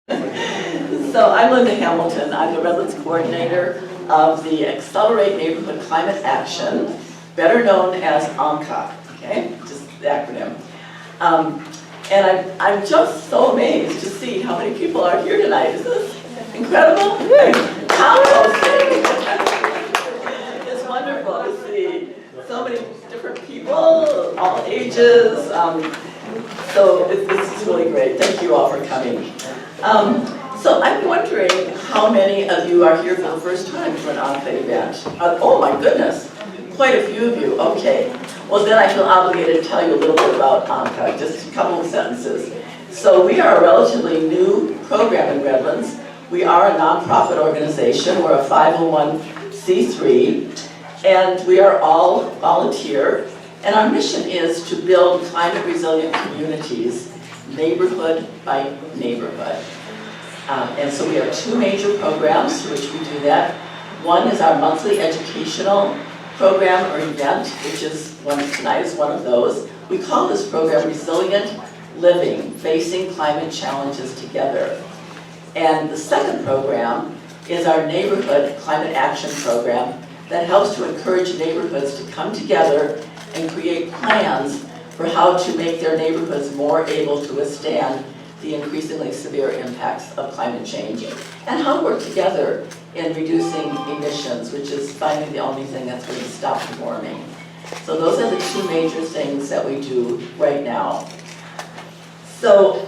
So I'm Linda Hamilton. I'm the Redlands coordinator of the Accelerate Neighborhood Climate Action, better known as ANCA, okay, just the acronym. And I'm just so amazed to see how many people are here tonight. Is this incredible? Composting. It's wonderful to see so many different people, all ages. So this is really great. Thank you all for coming. So I'm wondering how many of you are here for the first time to an ANCA event? Oh my goodness, quite a few of you. Okay. Well, then I feel obligated to tell you a little bit about ANCA, just a couple of sentences. So we are a relatively new program in Redlands. We are a nonprofit organization. We're a 501c3, and we are all volunteer. And our mission is to build climate resilient communities, neighborhood by neighborhood. And so we have two major programs through which we do that. One is our monthly educational program or event, which is tonight is one of those. We call this program Resilient Living, Facing Climate Challenges Together. And the second program is our neighborhood climate action program that helps to encourage neighborhoods to come together and create plans for how to make their neighborhoods more able to withstand the increasingly severe impacts of climate change, and how to work together in reducing emissions, which is finally the only thing that's going to stop the warming. So those are the two major things that we do right now. So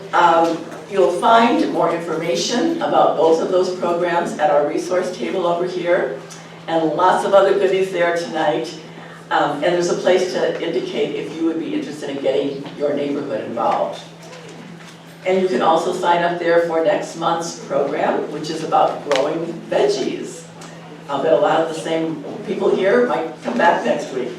you'll find more information about both of those programs at our resource table over here, and lots of other goodies there tonight. And there's a place to indicate if you would be interested in getting your neighborhood involved. And you can also sign up there for next month's program, which is about growing veggies. I'll bet a lot of the same people here might come back next week.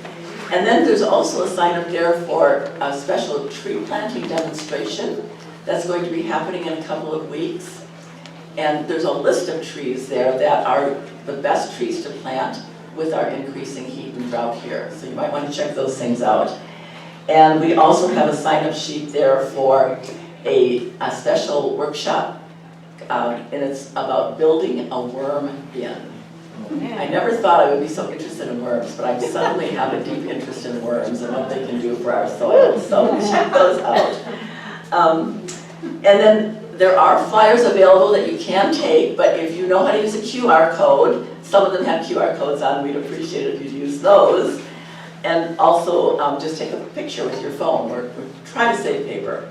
And then there's also a sign up there for a special tree planting demonstration that's going to be happening in a couple of weeks. And there's a list of trees there that are the best trees to plant with our increasing heat and drought here. So you might want to check those things out. And we also have a sign-up sheet there for a special workshop, and it's about building a worm bin. I never thought I would be so interested in worms, but I suddenly have a deep interest in worms and what they can do for our soil. So check those out. And then there are flyers available that you can take, but if you know how to use a QR code, some of them have QR codes on, we'd appreciate it if you'd use those. And also just take a picture with your phone. We're trying to save paper.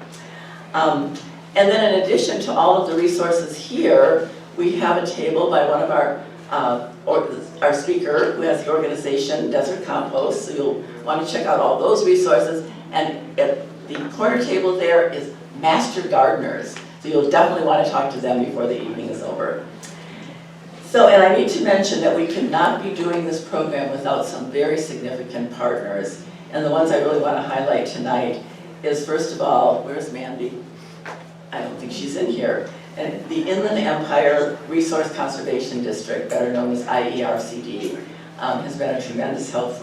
And then in addition to all of the resources here, we have a table by one of our speaker who has the organization Desert Compost, so you'll want to check out all those resources. And at the corner table there is master gardeners, so you'll definitely want to talk to them before the evening is over. So, and I need to mention that we cannot be doing this program without some very significant partners. And the ones I really want to highlight tonight is, first of all, where's Mandy? I don't think she's in here. And the Inland Empire Resource Conservation District, better known as IERCD, has been a tremendous help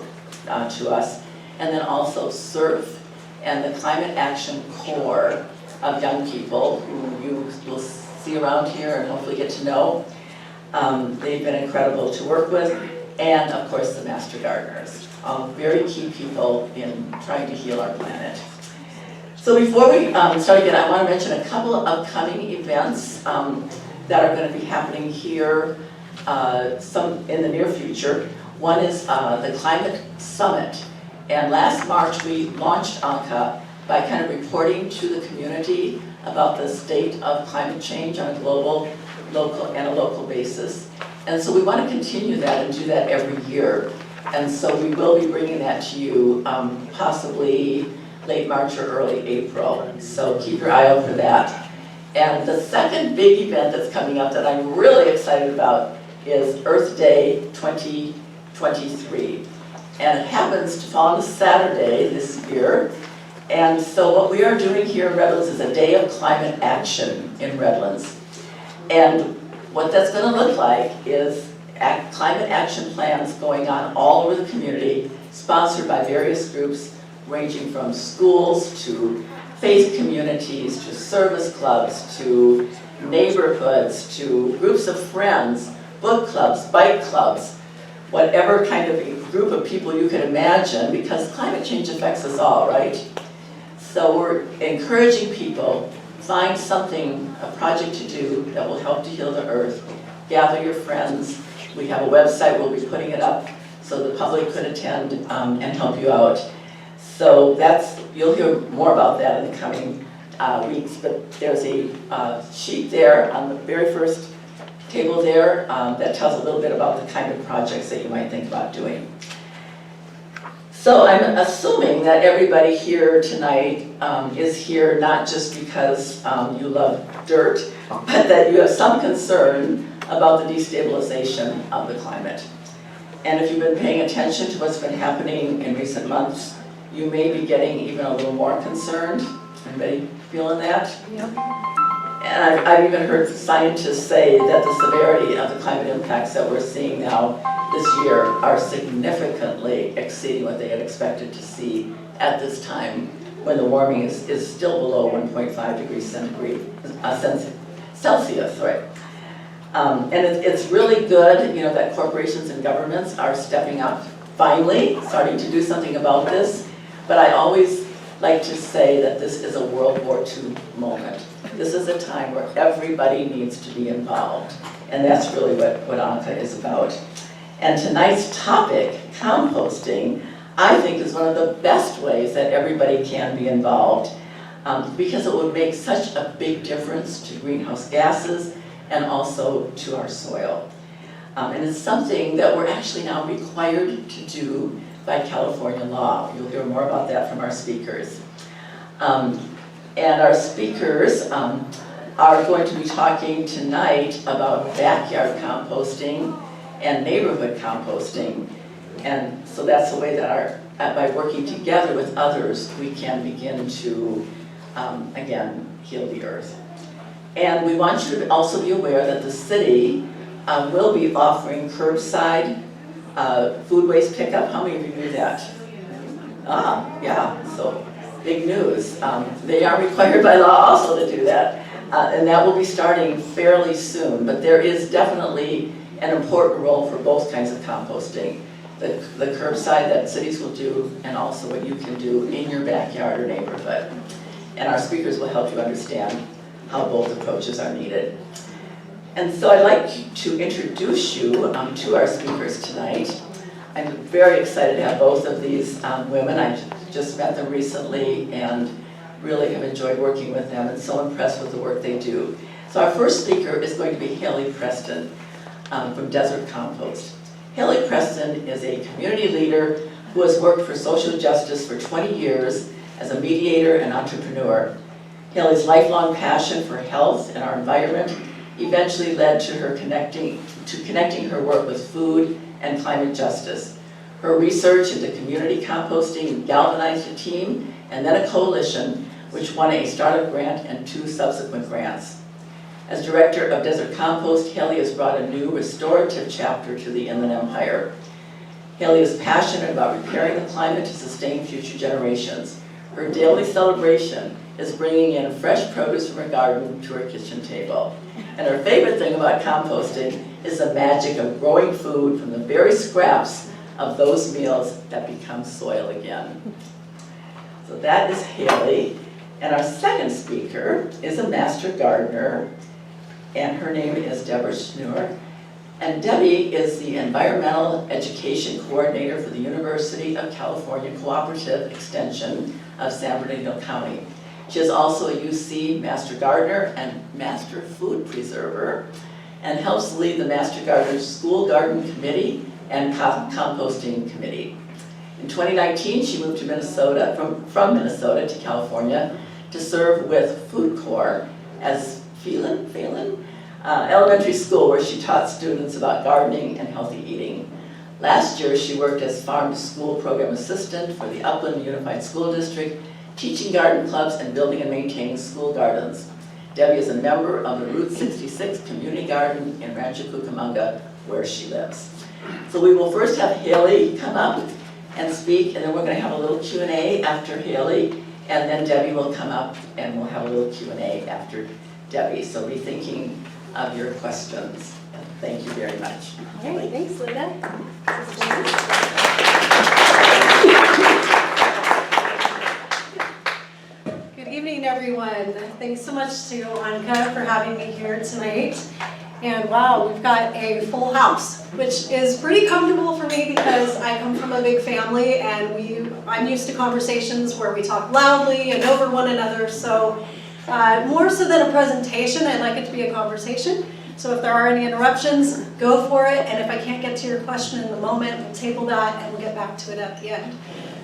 to us. And then also SURF and the Climate Action Corps of young people who you will see around here and hopefully get to know. They've been incredible to work with, and of course the master gardeners, very key people in trying to heal our planet. So before we start again, I want to mention a couple of upcoming events that are going to be happening here some in the near future. One is the Climate Summit, and last March we launched ANCA by kind of reporting to the community about the state of climate change on a global, local basis. And so we want to continue that and do that every year. And so we will be bringing that to you possibly late March or early April. So keep your eye out for that. And the second big event that's coming up that I'm really excited about is Earth Day 2023. And it happens to fall on a Saturday this year. And so what we are doing here in Redlands is a day of climate action in Redlands. And what that's going to look like is climate action plans going on all over the community, sponsored by various groups ranging from schools to faith communities to service clubs to neighborhoods to groups of friends, book clubs, bike clubs, whatever kind of a group of people you can imagine, because climate change affects us all, right? So we're encouraging people, find something, a project to do that will help to heal the earth. Gather your friends. We have a website, we'll be putting it up so the public could attend and help you out. So you'll hear more about that in the coming weeks, but there's a sheet there on the very first table there that tells a little bit about the kind of projects that you might think about doing. So I'm assuming that everybody here tonight is here not just because you love dirt, but that you have some concern about the destabilization of the climate. And if you've been paying attention to what's been happening in recent months, you may be getting even a little more concerned. Anybody feeling that? Yep. And I've even heard scientists say that the severity of the climate impacts that we're seeing now this year are significantly exceeding what they had expected to see at this time when the warming is still below 1.5 degrees Celsius, right? And it's really good, that corporations and governments are stepping up, finally, starting to do something about this. But I always like to say that this is a World War II moment. This is a time where everybody needs to be involved. And that's really what ANCA is about. And tonight's topic, composting, I think is one of the best ways that everybody can be involved because it would make such a big difference to greenhouse gases and also to our soil. And it's something that we're actually now required to do by California law. You'll hear more about that from our speakers. And our speakers are going to be talking tonight about backyard composting and neighborhood composting. And so that's the way that by working together with others, we can begin to, again, heal the earth. And we want you to also be aware that the city will be offering curbside food waste pickup. How many of you knew that? Yeah, so big news. They are required by law also to do that. And that will be starting fairly soon, but there is definitely an important role for both kinds of composting. The curbside that cities will do, and also what you can do in your backyard or neighborhood. And our speakers will help you understand how both approaches are needed. And so I'd like to introduce you to our speakers tonight. I'm very excited to have both of these women. I just met them recently and really have enjoyed working with them and so impressed with the work they do. So our first speaker is going to be Haley Preston from Desert Compost. Haley Preston is a community leader who has worked for social justice for 20 years as a mediator and entrepreneur. Haley's lifelong passion for health and our environment eventually led to her connecting her work with food and climate justice. Her research into community composting galvanized a team and then a coalition which won a startup grant and 2 subsequent grants. As director of Desert Compost, Haley has brought a new restorative chapter to the Inland Empire. Haley is passionate about repairing the climate to sustain future generations. Her daily celebration is bringing in fresh produce from her garden to her kitchen table. And her favorite thing about composting is the magic of growing food from the very scraps of those meals that become soil again. So that is Haley. And our second speaker is a master gardener, and her name is Deborah Schnur. And Debbie is the Environmental Education Coordinator for the University of California Cooperative Extension of San Bernardino County. She is also a UC Master Gardener and Master Food Preserver, and helps lead the Master Gardener's School Garden Committee and Composting Committee. In 2019, she moved to Minnesota, from Minnesota to California to serve with Food Corps as Phelan elementary school, where she taught students about gardening and healthy eating. Last year, she worked as Farm to School Program Assistant for the Upland Unified School District, teaching garden clubs and building and maintaining school gardens. Debbie is a member of the Route 66 Community Garden in Rancho Cucamonga, where she lives. So we will first have Haley come up and speak, and then we're going to have a little Q&A after Haley, and then Debbie will come up and we'll have a little Q&A after Debbie, so be thinking of your questions. And thank you very much. All right, thanks, Linda. Good evening, everyone. Thanks so much to ANCA for having me here tonight. And wow, we've got a full house, which is pretty comfortable for me because I come from a big family and I'm used to conversations where we talk loudly and over one another. So more so than a presentation, I'd like it to be a conversation. So if there are any interruptions, go for it. And if I can't get to your question in the moment, we'll table that and we'll get back to it at the end.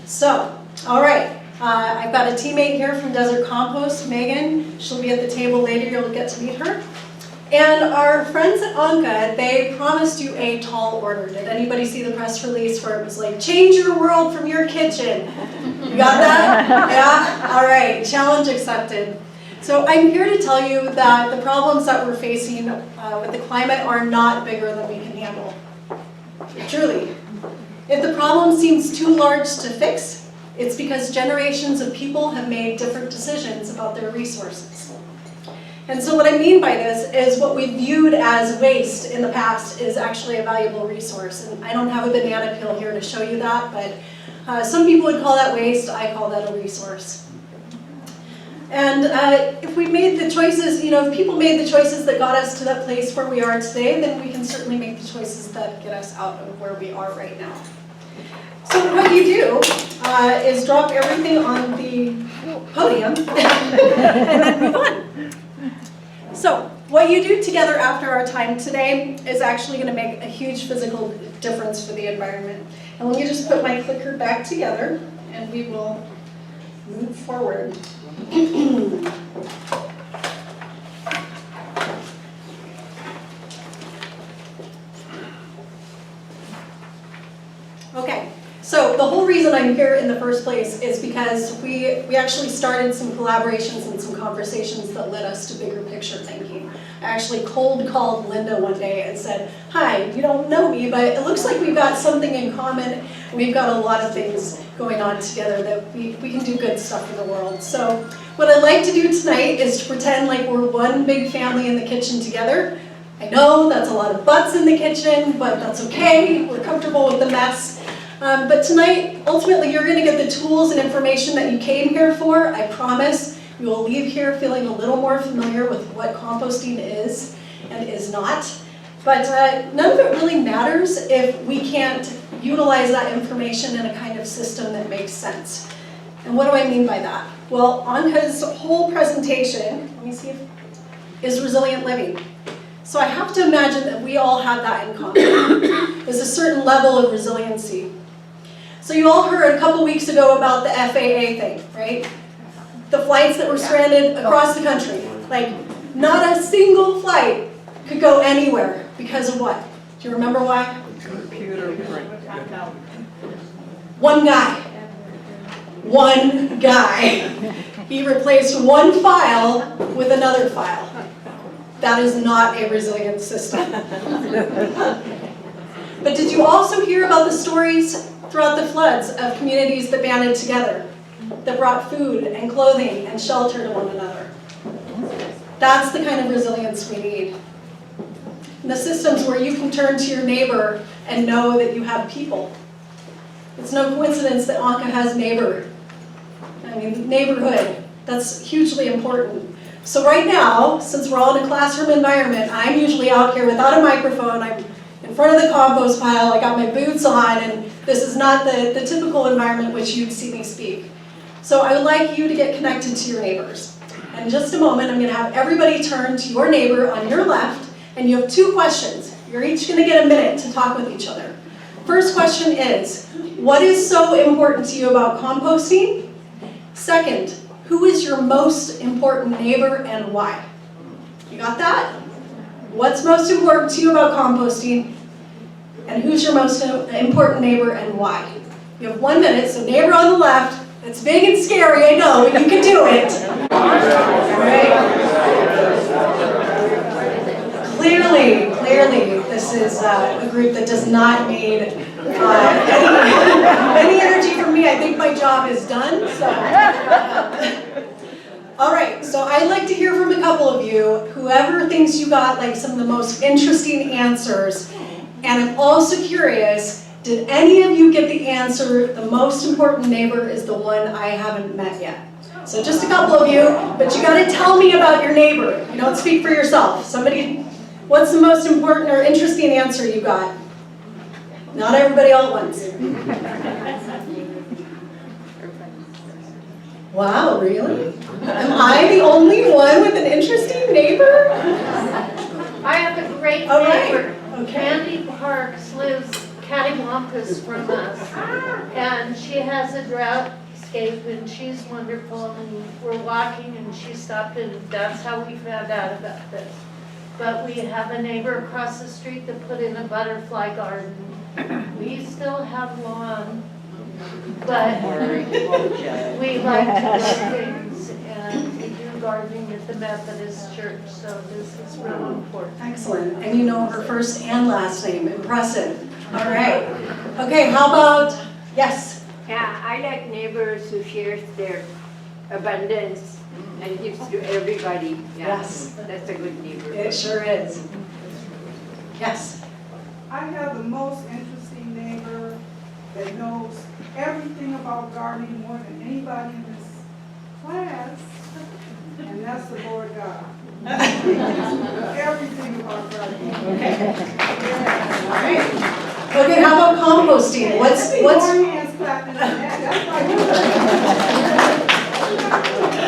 So, all right. I've got a teammate here from Desert Compost, Megan. She'll be at the table later. You'll get to meet her. And our friends at ANCA, they promised you a tall order. Did anybody see the press release where it was like, change your world from your kitchen? You got that? Yeah? All right. Challenge accepted. So I'm here to tell you that the problems that we're facing with the climate are not bigger than we can handle. Truly. If the problem seems too large to fix, it's because generations of people have made different decisions about their resources. And so what I mean by this is what we viewed as waste in the past is actually a valuable resource. And I don't have a banana peel here to show you that, but some people would call that waste, I call that a resource. And if we made the choices, if people made the choices that got us to that place where we are today, then we can certainly make the choices that get us out of where we are right now. So what you do is drop everything on the podium and then move on. So what you do together after our time today is actually going to make a huge physical difference for the environment. And let me just put my clicker back together and we will move forward. Okay, so the whole reason I'm here in the first place is because we actually started some collaborations and some conversations that led us to bigger picture thinking. I actually cold called Linda one day and said, hi, you don't know me, but it looks like we've got something in common. We've got a lot of things going on together that we can do good stuff in the world. So what I'd like to do tonight is to pretend like we're one big family in the kitchen together. I know that's a lot of butts in the kitchen, but that's okay. We're comfortable with the mess. But tonight, ultimately, you're going to get the tools and information that you came here for. I promise you will leave here feeling a little more familiar with what composting is and is not. But none of it really matters if we can't utilize that information in a kind of system that makes sense. And what do I mean by that? Well, ANCA's whole presentation, let me see, is resilient living. So I have to imagine that we all have that in common. There's a certain level of resiliency. So you all heard a couple weeks ago about the FAA thing, right? The flights that were stranded across the country. Like, not a single flight could go anywhere because of what? Do you remember why? Computer. One guy. One guy. He replaced one file with another file. That is not a resilient system. But did you also hear about the stories throughout the floods of communities that banded together, that brought food and clothing and shelter to one another? That's the kind of resilience we need. And the systems where you can turn to your neighbor and know that you have people. It's no coincidence that ANCA has neighborhood. That's hugely important. So right now, since we're all in a classroom environment, I'm usually out here without a microphone. I'm in front of the compost pile, I got my boots on, and this is not the typical environment which you'd see me speak. So I would like you to get connected to your neighbors. And in just a moment, I'm going to have everybody turn to your neighbor on your left, and you have two questions. You're each going to get a minute to talk with each other. First question is, what is so important to you about composting? Second, who is your most important neighbor and why? You got that? What's most important to you about composting? And who's your most important neighbor and why? You have 1 minute, so neighbor on the left. It's big and scary, I know, but you can do it. Right? Clearly, this is a group that does not need any energy from me. I think my job is done. So, all right, so I'd like to hear from a couple of you, whoever thinks you got like some of the most interesting answers. And I'm also curious, did any of you get the answer, the most important neighbor is the one I haven't met yet? So just a couple of you, but you gotta tell me about your neighbor. You don't speak for yourself. Somebody, what's the most important or interesting answer you got? Not everybody all at once. Wow, really? Am I the only one with an interesting neighbor? I have a great All right. neighbor. Okay. Candy Parks lives cattywampus from us. And she has a drought escape and she's wonderful and we're walking and she stopped and that's how we found out about this. But we have a neighbor across the street that put in a butterfly garden. We still have lawn, but we like to grow things and we do gardening at the Methodist church, so this is real important. Excellent. And you know her first and last name. Impressive. All right. Okay, how about, yes? Yeah, I like neighbors who shares their abundance and gives to everybody. Yeah, Yes. that's a good neighbor. It sure is. Yes. I have the most interesting neighbor that knows everything about gardening more than anybody in this class, and that's the Lord God. Everything about gardening. Okay. All right. Okay, how about composting? What's More hands clapping than that.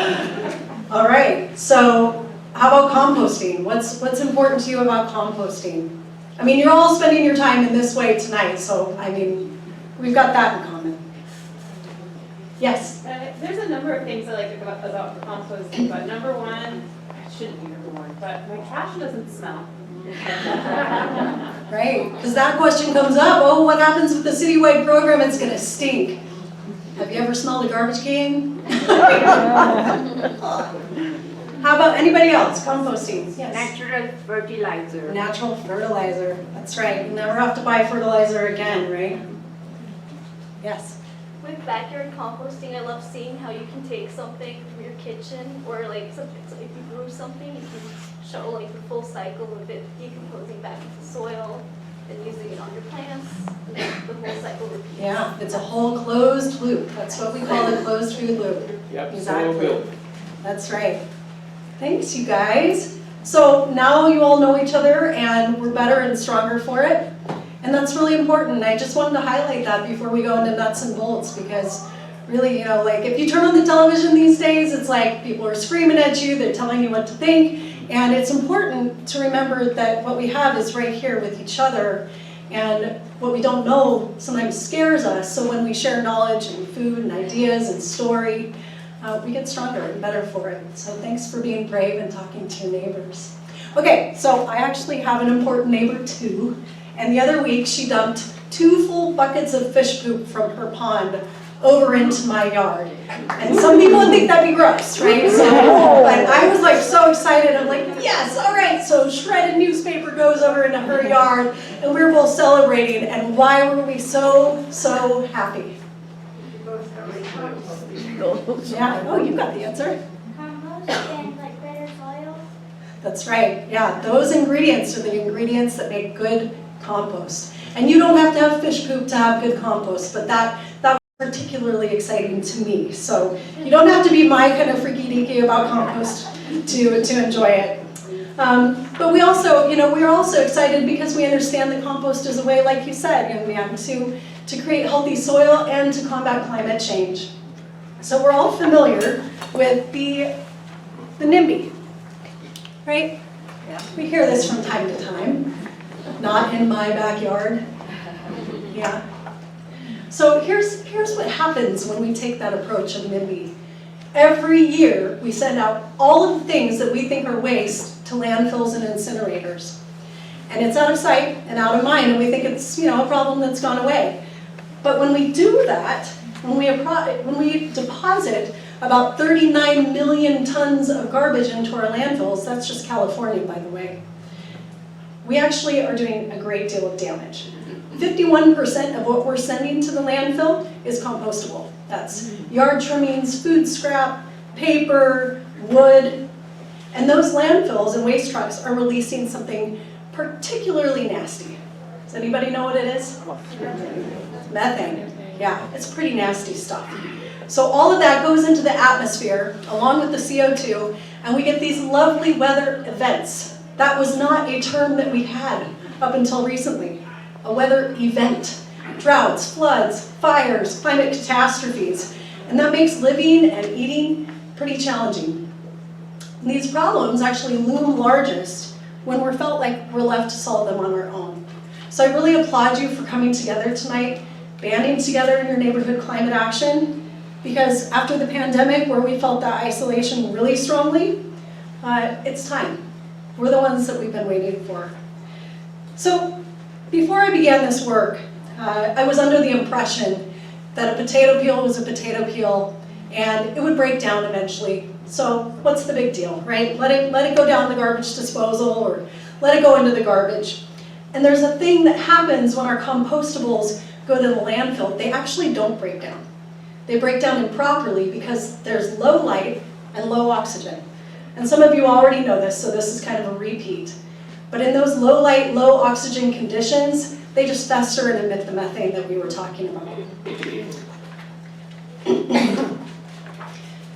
That's All right. So, how about composting? What's important to you about composting? I mean, you're all spending your time in this way tonight, so I mean, we've got that in common. Yes. There's a number of things I like about composting, but number one, it shouldn't be number one, but my trash doesn't smell. Right, because that question comes up, oh, what happens with the citywide program? It's gonna stink. Have you ever smelled a garbage can? How about anybody else? Composting? Yes. Natural fertilizer. Natural fertilizer, that's right. You never have to buy fertilizer again, right? Yes. With backyard composting, I love seeing how you can take something from your kitchen or like something, so if you grew something, you can show like the full cycle of it decomposing back into soil and using it on your plants, and then the whole cycle repeats. Yeah, it's a whole closed loop. That's what we call a closed food loop. Yep, Exactly. soil built. That's right. Thanks, you guys. So now you all know each other and we're better and stronger for it. And that's really important. I just wanted to highlight that before we go into nuts and bolts, because really, you know, like if you turn on the television these days, it's like people are screaming at you, they're telling you what to think. And it's important to remember that what we have is right here with each other. And what we don't know sometimes scares us. So when we share knowledge and food and ideas and story, we get stronger and better for it. So thanks for being brave and talking to your neighbors. Okay, so I actually have an important neighbor too. And the other week she dumped 2 full buckets of fish poop from her pond over into my yard. And some people would think that'd be gross, right? So, but I was like so excited. I'm like, yes, all right. So shredded newspaper goes over into her yard and we were both celebrating. And why were we so happy? Yeah, oh, you got the answer. Compost and like better soil. That's right, yeah, those ingredients are the ingredients that make good compost. And you don't have to have fish poop to have good compost, but that was particularly exciting to me. So you don't have to be my kind of freaky deaky about compost to enjoy it. But we also, you know, we're also excited because we understand that compost is a way, like you said, young man, to create healthy soil and to combat climate change. So we're all familiar with the NIMBY, right? Yeah. We hear this from time to time. Not in my backyard. Yeah. So here's what happens when we take that approach of NIMBY. Every year we send out all of the things that we think are waste to landfills and incinerators. And it's out of sight and out of mind, and we think it's, you know, a problem that's gone away. But when we do that, when we deposit about 39 million tons of garbage into our landfills, that's just California, by the way, we actually are doing a great deal of damage. 51% of what we're sending to the landfill is compostable. That's yard trimmings, food scrap, paper, wood, And those landfills and waste trucks are releasing something particularly nasty. Does anybody know what it is? Methane. Yeah, it's pretty nasty stuff. So all of that goes into the atmosphere along with the CO2, and we get these lovely weather events. That was not a term that we had up until recently. A weather event. Droughts, floods, fires, climate catastrophes. And that makes living and eating pretty challenging. And these problems actually loom largest when we're felt like we're left to solve them on our own. So I really applaud you for coming together tonight, banding together in your neighborhood climate action, because after the pandemic where we felt that isolation really strongly, it's time. We're the ones that we've been waiting for. So before I began this work, I was under the impression that a potato peel was a potato peel and it would break down eventually. So what's the big deal, right? Let it go down the garbage disposal or let it go into the garbage. And there's a thing that happens when our compostables go to the landfill. They actually don't break down. They break down improperly because there's low light and low oxygen. And some of you already know this, so this is kind of a repeat. But in those low light, low oxygen conditions, they just fester and emit the methane that we were talking about.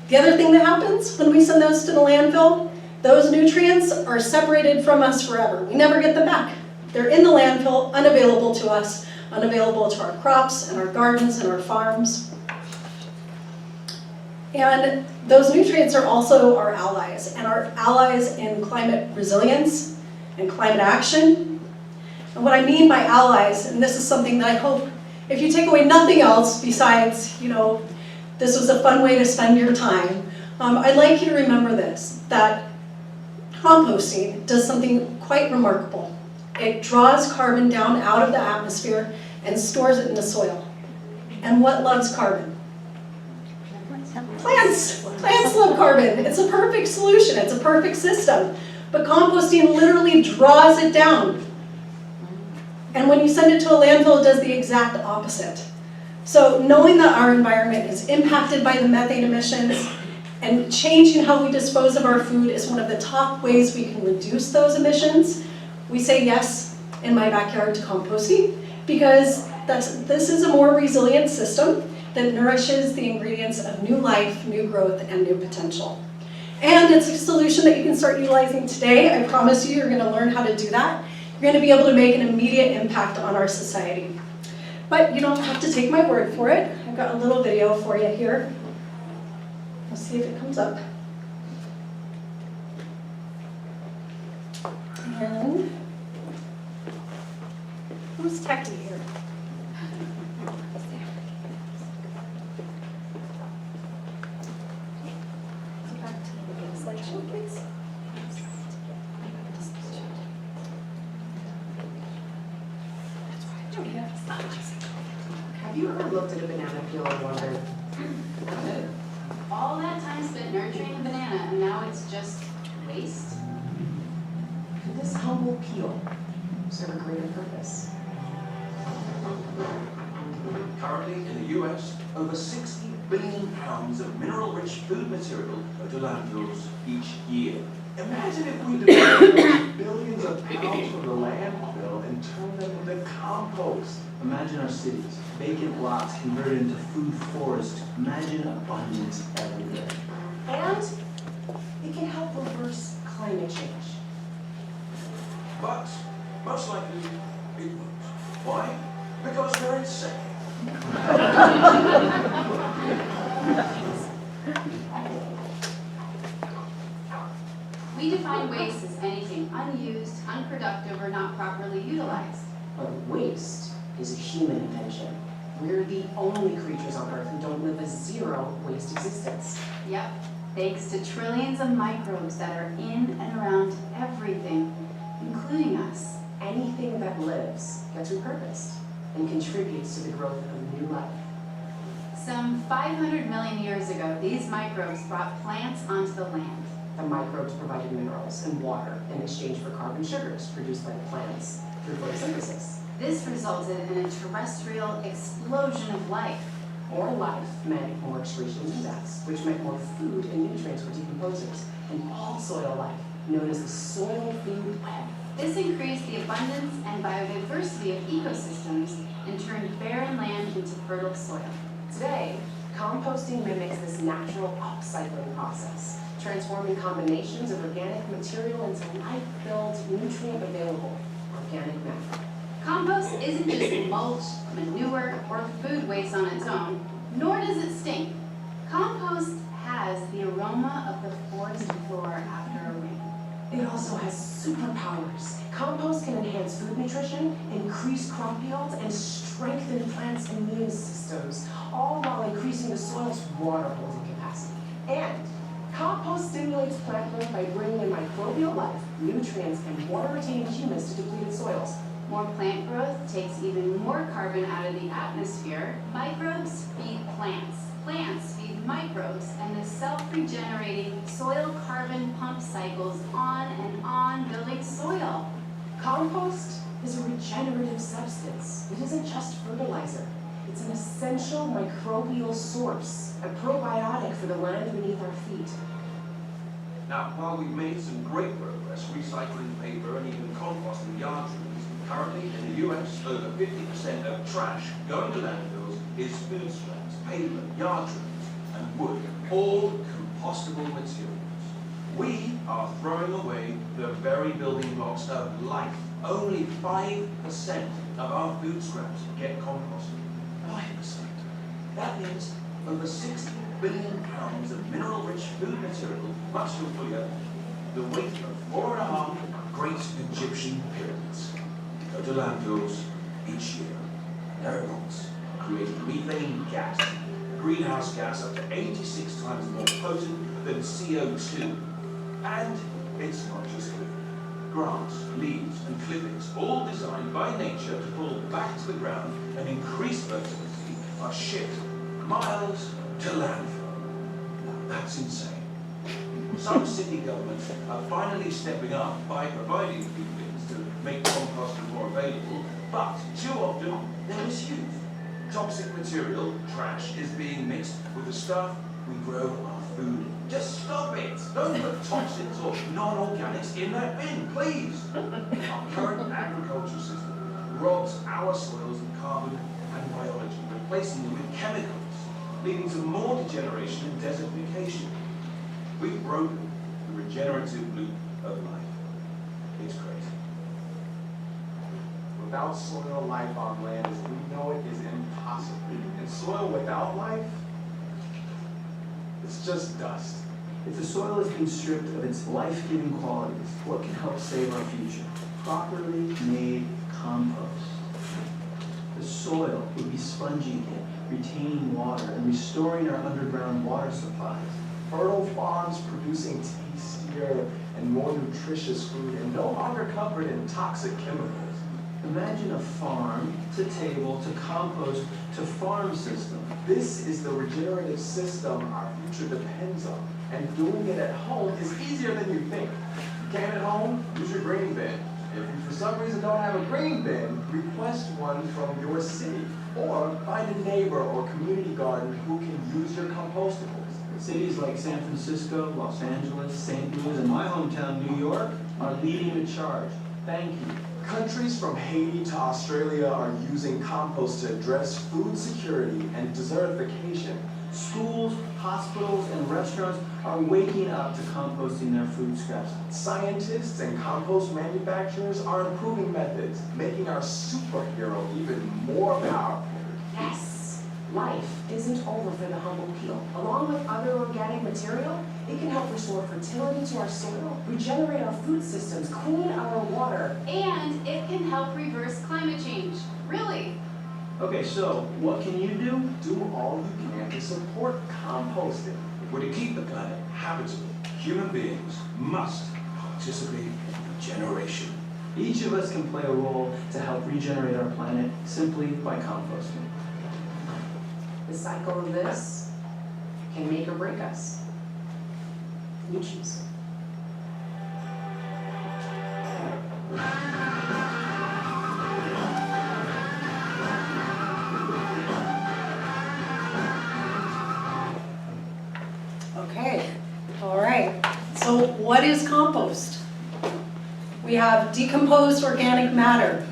The other thing that happens when we send those to the landfill, those nutrients are separated from us forever. We never get them back. They're in the landfill, unavailable to us, unavailable to our crops and our gardens and our farms. And those nutrients are also our allies, and our allies in climate resilience and climate action. And what I mean by allies, and this is something that I hope, if you take away nothing else besides, this was a fun way to spend your time, I'd like you to remember this, that composting does something quite remarkable. It draws carbon down out of the atmosphere and stores it in the soil. And what loves carbon? Plants. Plants love carbon. It's a perfect solution. It's a perfect system. But composting literally draws it down. And when you send it to a landfill, it does the exact opposite. So knowing that our environment is impacted by the methane emissions and changing how we dispose of our food is one of the top ways we can reduce those emissions, we say yes in my backyard to composting because this is a more resilient system that nourishes the ingredients of new life, new growth, and new potential. And it's a solution that you can start utilizing today. I promise you're going to learn how to do that. You're going to be able to make an immediate impact on our society. But you don't have to take my word for it. I've got a little video for you here. Let's see if it comes up. And who's techie here? Back to the slideshow, please. Have you ever looked at a banana peel and wondered, all that time spent nurturing a banana and now it's just waste? Could this humble peel serve a greater purpose? Currently in the US, over 60 billion pounds of mineral-rich food material go to landfills each year. Imagine if we developed those billions of pounds from the landfill and turned them into compost. Imagine our cities, vacant lots converted into food forests. Imagine abundance everywhere. And it can help reverse climate change. But most likely it won't. Why? Because they're insane. We define waste as anything unused, unproductive, or not properly utilized. But waste is a human invention. We're the only creatures on Earth who don't live a zero waste existence. Yep, thanks to trillions of microbes that are in and around everything, including us. Anything that lives gets repurposed and contributes to the growth of new life. Some 500 million years ago, these microbes brought plants onto the land. The microbes provided minerals and water in exchange for carbon sugars produced by the plants through photosynthesis. This resulted in a terrestrial explosion of life. More life meant more excretions and deaths, which meant more food and nutrients for decomposers. and all soil life, known as the soil food web. This increased the abundance and biodiversity of ecosystems and turned barren land into fertile soil. Today, composting mimics this natural upcycling process, transforming combinations of organic material into life-filled, nutrient-available organic matter. Compost isn't just mulch, manure, or food waste on its own, nor does it stink. Compost has the aroma of the forest floor after a rain. It also has superpowers. Compost can enhance food nutrition, increase crop yields, and strengthen plants' immune systems, all while increasing the soil's water holding capacity. And compost stimulates plant growth by bringing in microbial life, nutrients, and water-retaining humus to depleted soils. More plant growth takes even more carbon out of the atmosphere. Microbes feed plants. Plants feed microbes, and the self-regenerating soil carbon pump cycles on, building soil. Compost is a regenerative substance. It isn't just fertilizer. It's an essential microbial source, a probiotic for the land beneath our feet. Now, while we've made some great progress recycling paper and even composting yard trees, currently in the US, over 50% of trash going to landfills is food scraps, paper, yard trims, and wood, all compostable materials. We are throwing away the very building blocks of life. Only 5% of our food scraps get composted. 5%. That means over 60 billion pounds of mineral-rich food material must fully open, the weight of 4.5 great Egyptian pyramids, go to landfills each year. Aeronautes creating methane gas, greenhouse gas up to 86 times more potent than CO2. And it's not just food. Grass, leaves, and clippings, all designed by nature to pull back to the ground and increase fertility, are shipped miles to landfill. Now, that's insane. Some city governments are finally stepping up by providing food bins to make composting more available, but too often they're misused. Toxic material, trash, is being mixed with the stuff we grow our food in. Just stop it! Don't put toxins or non-organics in that bin, please! Our current agricultural system robs our soils of carbon and biology, replacing them with chemicals, leading to more degeneration and desertification. We've broken the regenerative loop of life. It's crazy. Without soil, life on land as we know it is impossible. And soil without life, it's just dust. If the soil has been stripped of its life-giving qualities, what can help save our future? Properly made compost. The soil would be spongy again, retaining water and restoring our underground water supplies. Fertile farms producing tastier and more nutritious food and no longer covered in toxic chemicals. Imagine a farm to table to compost to farm system. This is the regenerative system our future depends on. And doing it at home is easier than you think. You can't at home? Use your green bin. If you for some reason don't have a green bin, request one from your city. Or find a neighbor or community garden who can use your compostables. Cities like San Francisco, Los Angeles, St. Louis, and my hometown, New York, are leading the charge. Thank you. Countries from Haiti to Australia are using compost to address food security and desertification. Schools, hospitals, and restaurants are waking up to composting their food scraps. Scientists and compost manufacturers are improving methods, making our superhero even more powerful. Yes, life isn't over for the humble peel. Along with other organic material, it can help restore fertility to our soil, regenerate our food systems, clean our water. And it can help reverse climate change. Really. Okay, so what can you do? Do all you can to support composting. If we're to keep the planet habitable, human beings must participate in regeneration. Each of us can play a role to help regenerate our planet simply by composting. The cycle of this can make or break us. You choose. Okay, all right. So what is compost? We have decomposed organic matter.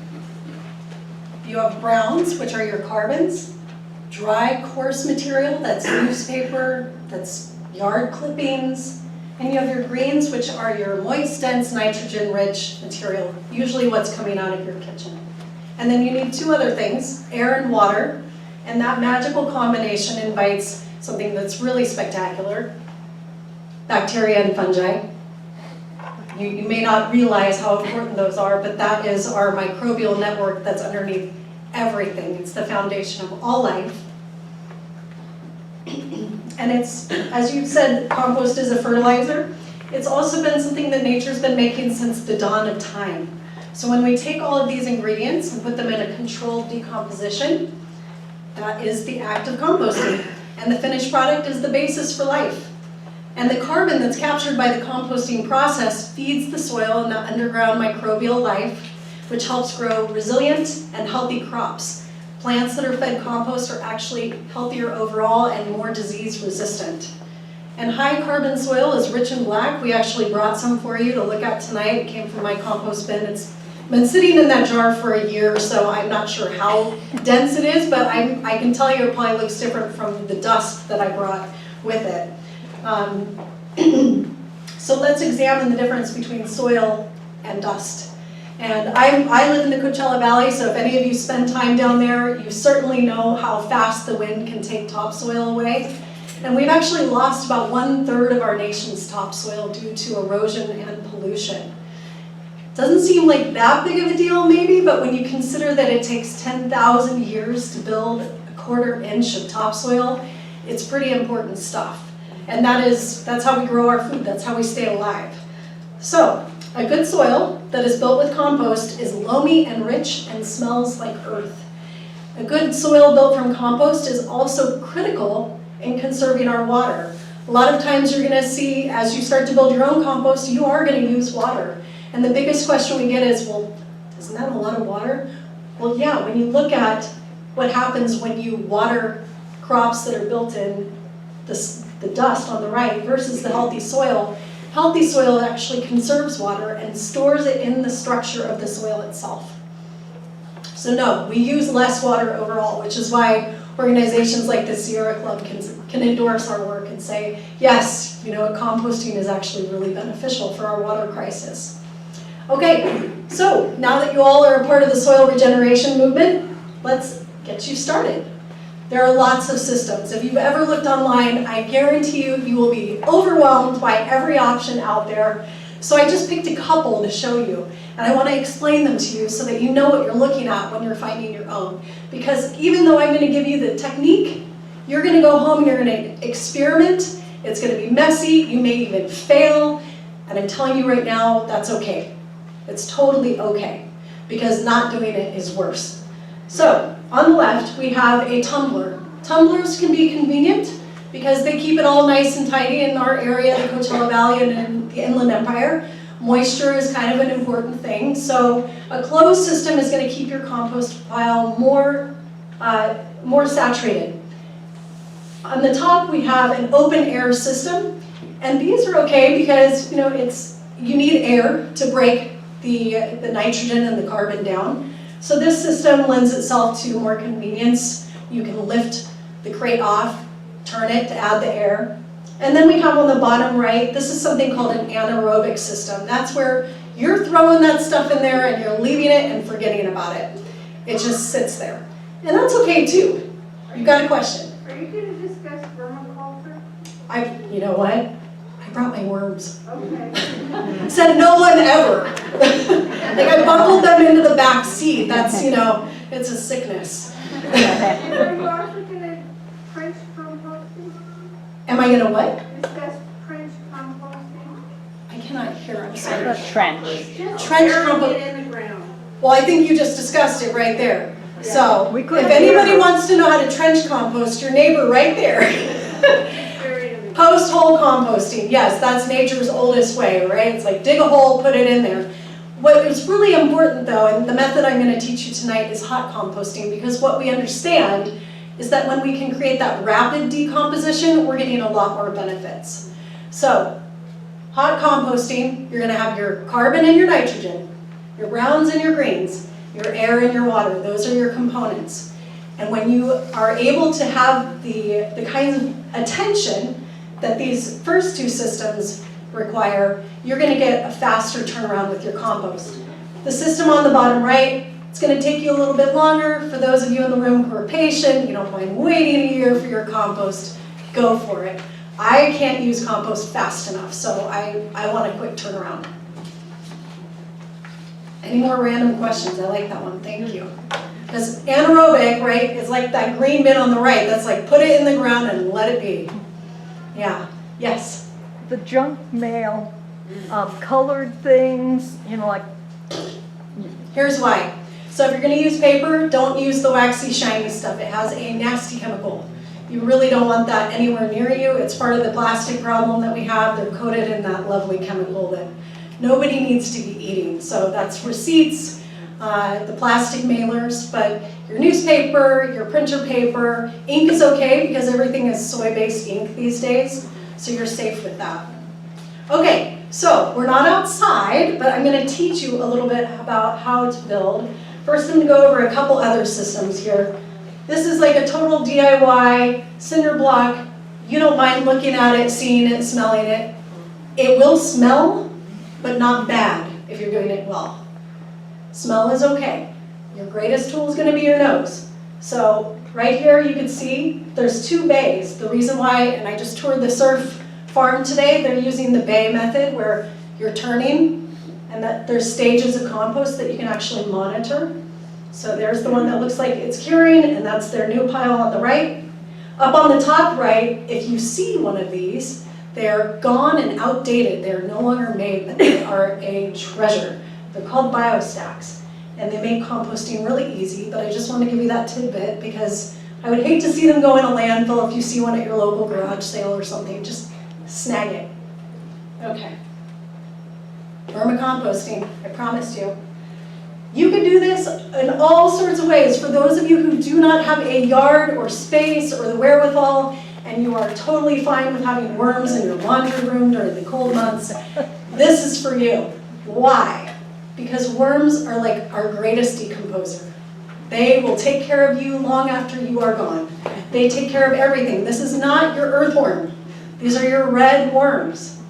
You have browns, which are your carbons, dry, coarse material, that's newspaper, that's yard clippings, and you have your greens, which are your moist, dense, nitrogen-rich material, usually what's coming out of your kitchen. And then you need two other things, air and water, and that magical combination invites something that's really spectacular, bacteria and fungi. You may not realize how important those are, but that is our microbial network that's underneath everything. It's the foundation of all life. And it's, as you said, compost is a fertilizer. It's also been something that nature's been making since the dawn of time. So when we take all of these ingredients and put them in a controlled decomposition, that is the act of composting. And the finished product is the basis for life. And the carbon that's captured by the composting process feeds the soil and the underground microbial life, which helps grow resilient and healthy crops. Plants that are fed compost are actually healthier overall and more disease resistant. And high carbon soil is rich and black. We actually brought some for you to look at tonight. It came from my compost bin. It's been sitting in that jar for a year, so I'm not sure how dense it is, but I can tell you it probably looks different from the dust that I brought with it. So let's examine the difference between soil and dust. And I live in the Coachella Valley, so if any of you spend time down there, you certainly know how fast the wind can take topsoil away. And we've actually lost about 1/3 of our nation's topsoil due to erosion and pollution. Doesn't seem like that big of a deal maybe, but when you consider that it takes 10,000 years to build a 1/4 inch of topsoil, it's pretty important stuff. And that's how we grow our food, that's how we stay alive. So, a good soil that is built with compost is loamy and rich and smells like earth. A good soil built from compost is also critical in conserving our water. A lot of times you're gonna see, as you start to build your own compost, you are gonna use water. And the biggest question we get is, well, isn't that a lot of water? Well, yeah, when you look at what happens when you water crops that are built in the dust on the right versus the healthy soil actually conserves water and stores it in the structure of the soil itself. So no, we use less water overall, which is why organizations like the Sierra Club can endorse our work and say, yes, composting is actually really beneficial for our water crisis. Okay, so now that you all are a part of the soil regeneration movement, let's get you started. There are lots of systems. If you've ever looked online, I guarantee you will be overwhelmed by every option out there. So I just picked a couple to show you, and I want to explain them to you so that you know what you're looking at when you're finding your own. Because even though I'm going to give you the technique, you're going to go home and you're going to experiment. It's going to be messy. You may even fail. And I'm telling you right now, that's okay. It's totally okay, because not doing it is worse. So, on the left, we have a tumbler. Tumblers can be convenient because they keep it all nice and tidy in our area, the Coachella Valley and in the Inland Empire. Moisture is kind of an important thing. So, a closed system is going to keep your compost pile more saturated. On the top, we have an open air system. And these are okay because, you need air to break the nitrogen and the carbon down. So this system lends itself to more convenience. You can lift the crate off, turn it to add the air. And then we have on the bottom right, this is something called an anaerobic system. That's where you're throwing that stuff in there and you're leaving it and forgetting about it. It just sits there. And that's okay too. You've got a question? Are you going to discuss vermiculture? You know what? I brought my worms. Okay. Said no one ever. Like I buckled them into the back seat. That's, it's a sickness. And are you also going to trench composting? Am I gonna what? Discuss trench composting? I cannot hear, I'm sorry. Trench. Just Trench burying compost. it in the ground. Well, I think you just discussed it right there. So, We could if anybody wants to know how to trench compost, your neighbor right there. Bury it in the ground. Post hole composting, yes, that's nature's oldest way, right? It's like dig a hole, put it in there. What is really important though, and the method I'm going to teach you tonight is hot composting, because what we understand is that when we can create that rapid decomposition, we're getting a lot more benefits. So, hot composting, you're gonna have your carbon and your nitrogen, your browns and your greens, your air and your water. Those are your components. And when you are able to have the kinds of attention that these first two systems require, you're gonna get a faster turnaround with your compost. The system on the bottom right, it's gonna take you a little bit longer. For those of you in the room who are patient, you don't mind waiting a year for your compost, go for it. I can't use compost fast enough, so I want a quick turnaround. Any more random questions? I like that one, thank you. Because anaerobic, right, is like that green bin on the right. That's like put it in the ground and let it be. Yeah, yes? The junk mail, colored things, you know, like. Here's why. So if you're gonna use paper, don't use the waxy, shiny stuff. It has a nasty chemical. You really don't want that anywhere near you. It's part of the plastic problem that we have. They're coated in that lovely chemical that nobody needs to be eating. So that's receipts, the plastic mailers, but your newspaper, your printer paper, ink is okay because everything is soy-based ink these days, so you're safe with that. Okay, so we're not outside, but I'm gonna teach you a little bit about how to build. First, I'm gonna go over a couple other systems here. This is like a total DIY cinder block. You don't mind looking at it, seeing it, smelling it. It will smell, but not bad if you're doing it well. Smell is okay. Your greatest tool is gonna be your nose. So right here you can see there's two bays. The reason why, and I just toured the surf farm today, they're using the bay method where you're turning and that there's stages of compost that you can actually monitor. So there's the one that looks like it's curing, and that's their new pile on the right. Up on the top right, if you see one of these, they're gone and outdated. They're no longer made, but they are a treasure. They're called biostacks, and they make composting really easy, but I just want to give you that tidbit because I would hate to see them go in a landfill. If you see one at your local garage sale or something, just snag it. Okay. Vermicomposting, I promised you. You can do this in all sorts of ways. For those of you who do not have a yard or space or the wherewithal, and you are totally fine with having worms in your laundry room during the cold months, this is for you. Why? Because worms are like our greatest decomposer. They will take care of you long after you are gone. They take care of everything. This is not your earthworm. These are your red worms.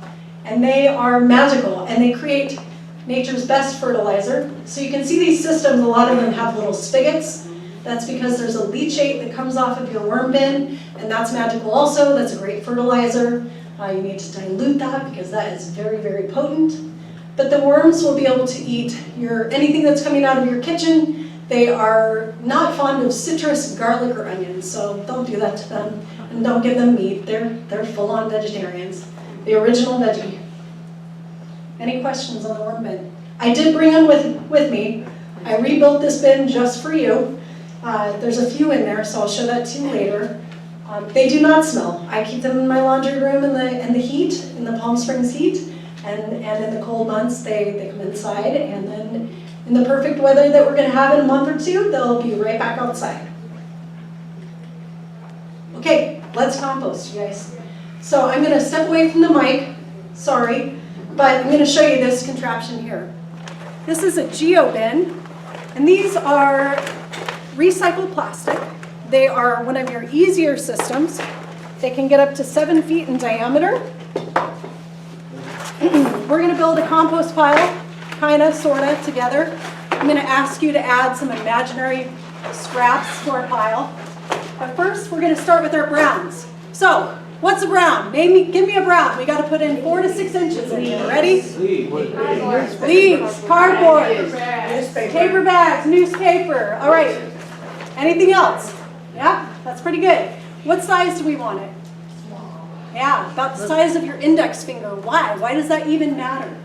And they are magical, and they create nature's best fertilizer. So you can see these systems, a lot of them have little spigots. That's because there's a leachate that comes off of your worm bin, and that's magical also. That's a great fertilizer. You need to dilute that because that is very, very potent. But the worms will be able to eat anything that's coming out of your kitchen. They are not fond of citrus, garlic, or onions, so don't do that to them. And don't give them meat. They're full-on vegetarians. The original veggie. Any questions on the worm bin? I did bring them with me. I rebuilt this bin just for you. There's a few in there, so I'll show that to you later. They do not smell. I keep them in my laundry room in the heat, in the Palm Springs heat, and in the cold months they come inside, and then in the perfect weather that we're going to have in a month or two, they'll be right back outside. Okay, let's compost, you guys. So I'm going to step away from the mic, sorry, but I'm going to show you this contraption here. This is a geo bin, and these are recycled plastic. They are one of your easier systems. They can get up to 7 feet in diameter. We're going to build a compost pile, kind of, sort of, together. I'm going to ask you to add some imaginary scraps to our pile. But first, we're going to start with our browns. So, what's a brown? Give me a brown. We got to put in 4 to 6 inches in here. Ready? Leaves, cardboard, paper bags, newspaper. All right. Anything else? Yeah, that's pretty good. What size do we want it? Yeah, about the size of your index finger. Why? Why does that even matter?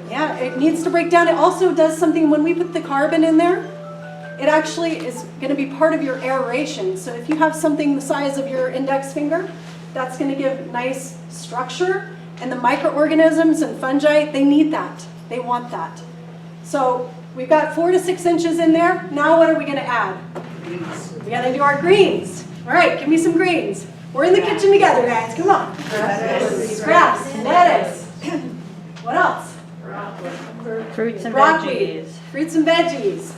Yeah, it needs to break down. It also does something when we put the carbon in there. It actually is going to be part of your aeration. So if you have something the size of your index finger, that's going to give nice structure. And the microorganisms and fungi, they need that. They want that. So we've got 4 to 6 inches in there. Now what are we going to add? We got to do our greens. All right, give me some greens. We're in the kitchen together, guys, come on. Scraps, lettuce. What else? Fruits and Broccoli. veggies. Fruits and veggies.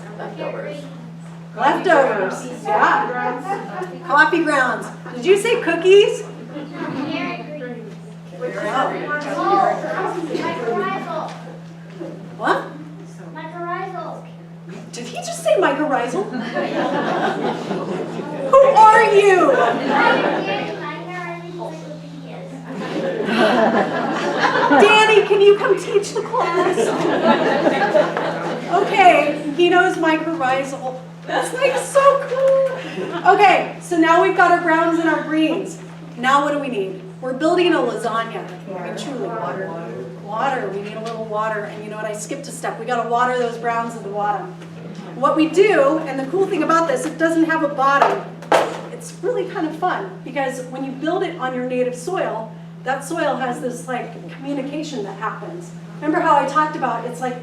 Leftovers, yeah. Coffee grounds. Did you say cookies? What? Mycorrhizal. Did he just say mycorrhizal? Who are you? Danny, can you come teach the class? Okay, he knows mycorrhizal. That's like so cool. Okay, so now we've got our browns and our greens. Now what do we need? We're building a lasagna. I mean, truly, water. Water, we need a little water. And you know what, I skipped a step. We gotta water those browns at the bottom. What we do, and the cool thing about this, it doesn't have a bottom. It's really kind of fun because when you build it on your native soil, that soil has this like communication that happens. Remember how I talked about it's like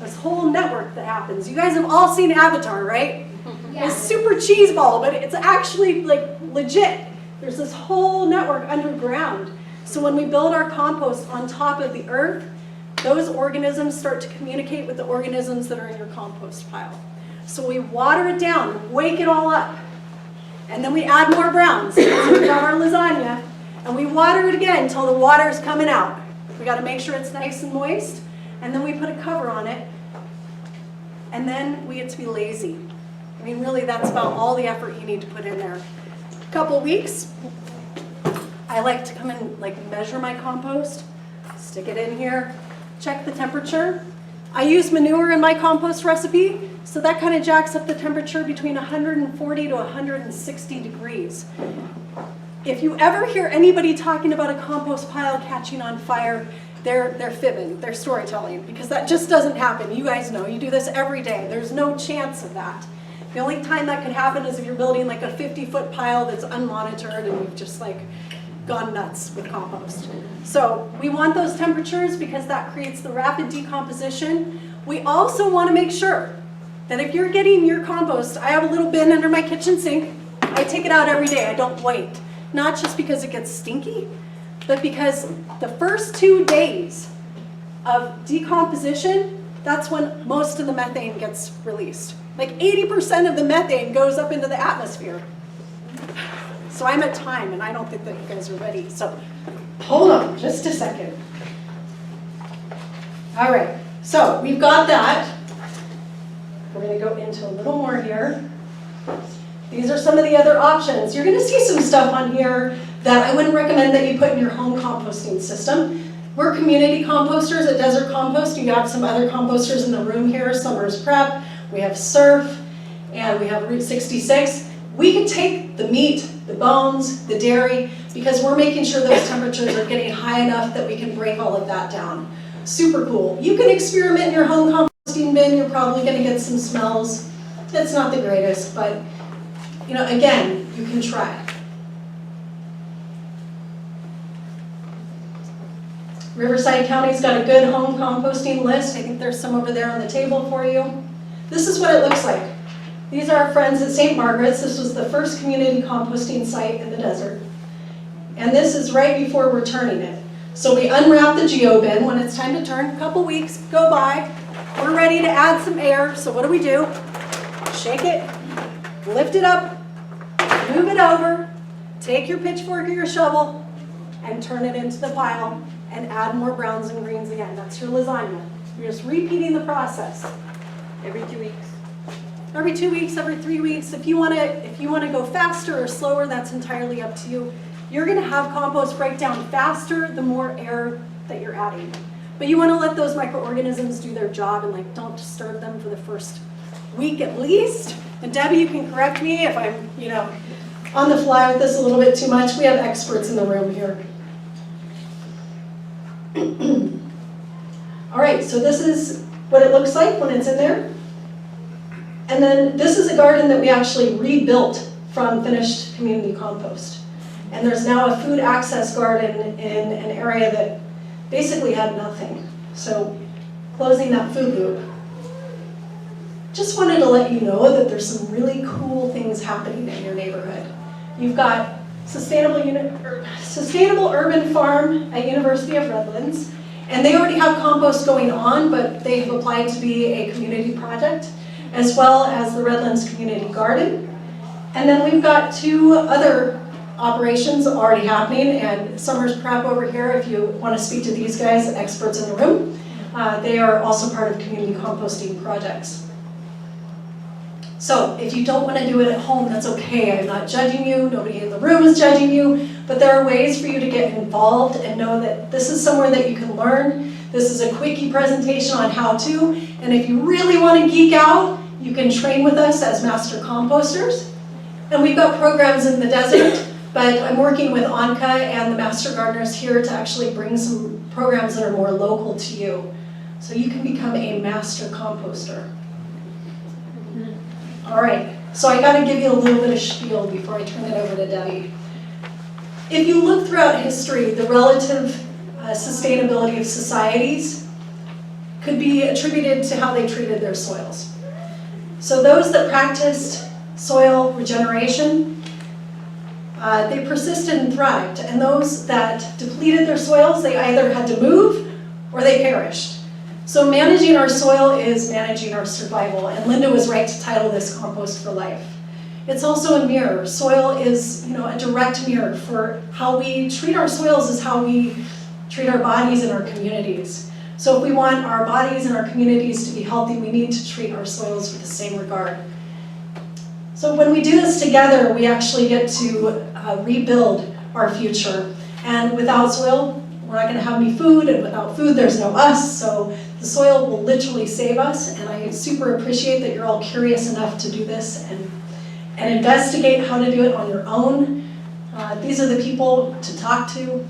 this whole network that happens. You guys have all seen Avatar, right? Yeah. It's super cheeseball, but it's actually like legit. There's this whole network underground. So when we build our compost on top of the earth, those organisms start to communicate with the organisms that are in your compost pile. So we water it down, wake it all up, and then we add more browns. So we got our lasagna, and we water it again until the water's coming out. We got to make sure it's nice and moist, and then we put a cover on it, and then we get to be lazy. I mean, really, that's about all the effort you need to put in there. A couple weeks, I like to come and like measure my compost, stick it in here, check the temperature. I use manure in my compost recipe, so that kind of jacks up the temperature between 140 to 160 degrees. If you ever hear anybody talking about a compost pile catching on fire, they're fibbing, they're storytelling, because that just doesn't happen. You guys know, you do this every day. There's no chance of that. The only time that could happen is if you're building like a 50-foot pile that's unmonitored and you've just like gone nuts with compost. So we want those temperatures because that creates the rapid decomposition. We also want to make sure that if you're getting your compost, I have a little bin under my kitchen sink. I take it out every day, I don't wait. Not just because it gets stinky, but because the first 2 days of decomposition, that's when most of the methane gets released. Like 80% of the methane goes up into the atmosphere. So I'm at time, and I don't think that you guys are ready. So hold on just a second. All right, so we've got that. We're going to go into a little more here. These are some of the other options. You're going to see some stuff on here that I wouldn't recommend that you put in your home composting system. We're community composters at Desert Compost. You have some other composters in the room here, Summer's Prep, we have Surf, and we have Route 66. We can take the meat, the bones, the dairy, because we're making sure those temperatures are getting high enough that we can break all of that down. Super cool. You can experiment in your home composting bin. You're probably going to get some smells. It's not the greatest, but you know, again, you can try. Riverside County's got a good home composting list. I think there's some over there on the table for you. This is what it looks like. These are our friends at St. Margaret's. This was the first community composting site in the desert. And this is right before we're turning it. So we unwrap the geo bin when it's time to turn. A couple weeks go by. We're ready to add some air. So what do? Shake it, lift it up, move it over, take your pitchfork or your shovel, and turn it into the pile and add more browns and greens again. That's your lasagna. You're just repeating the process. Every 2 weeks. Every 2 weeks, every 3 weeks. If you want to go faster or slower, that's entirely up to you. You're going to have compost break down faster the more air that you're adding. But you want to let those microorganisms do their job and like don't disturb them for the first week at least. And Debbie, you can correct me if I'm, on the fly with this a little bit too much. We have experts in the room here. All right, so this is what it looks like when it's in there. And then this is a garden that we actually rebuilt from finished community compost. And there's now a food access garden in an area that basically had nothing. So closing that food loop. Just wanted to let you know that there's some really cool things happening in your neighborhood. You've got Sustainable Urban Farm at University of Redlands. And they already have compost going on, but they have applied to be a community project, as well as the Redlands Community Garden. And then we've got 2 other operations already happening, and Summer's Prep over here, if you want to speak to these guys, experts in the room, they are also part of community composting projects. So if you don't want to do it at home, that's okay. I'm not judging you. Nobody in the room is judging you. But there are ways for you to get involved and know that this is somewhere that you can learn. This is a quickie presentation on how to. And if you really want to geek out, you can train with us as master composters. And we've got programs in the desert, but I'm working with ANCA and the master gardeners here to actually bring some programs that are more local to you. So you can become a master composter. All right, so I got to give you a little bit of spiel before I turn it over to Debbie. If you look throughout history, the relative sustainability of societies could be attributed to how they treated their soils. So those that practiced soil regeneration, they persisted and thrived. And those that depleted their soils, they either had to move or they perished. So managing our soil is managing our survival, and Linda was right to title this Compost for Life. It's also a mirror. Soil is, a direct mirror for how we treat our soils is how we treat our bodies and our communities. So if we want our bodies and our communities to be healthy, we need to treat our soils with the same regard. So when we do this together, we actually get to rebuild our future. And without soil, we're not going to have any food, and without food, there's no us. So the soil will literally save us, and I super appreciate that you're all curious enough to do this and investigate how to do it on your own. These are the people to talk to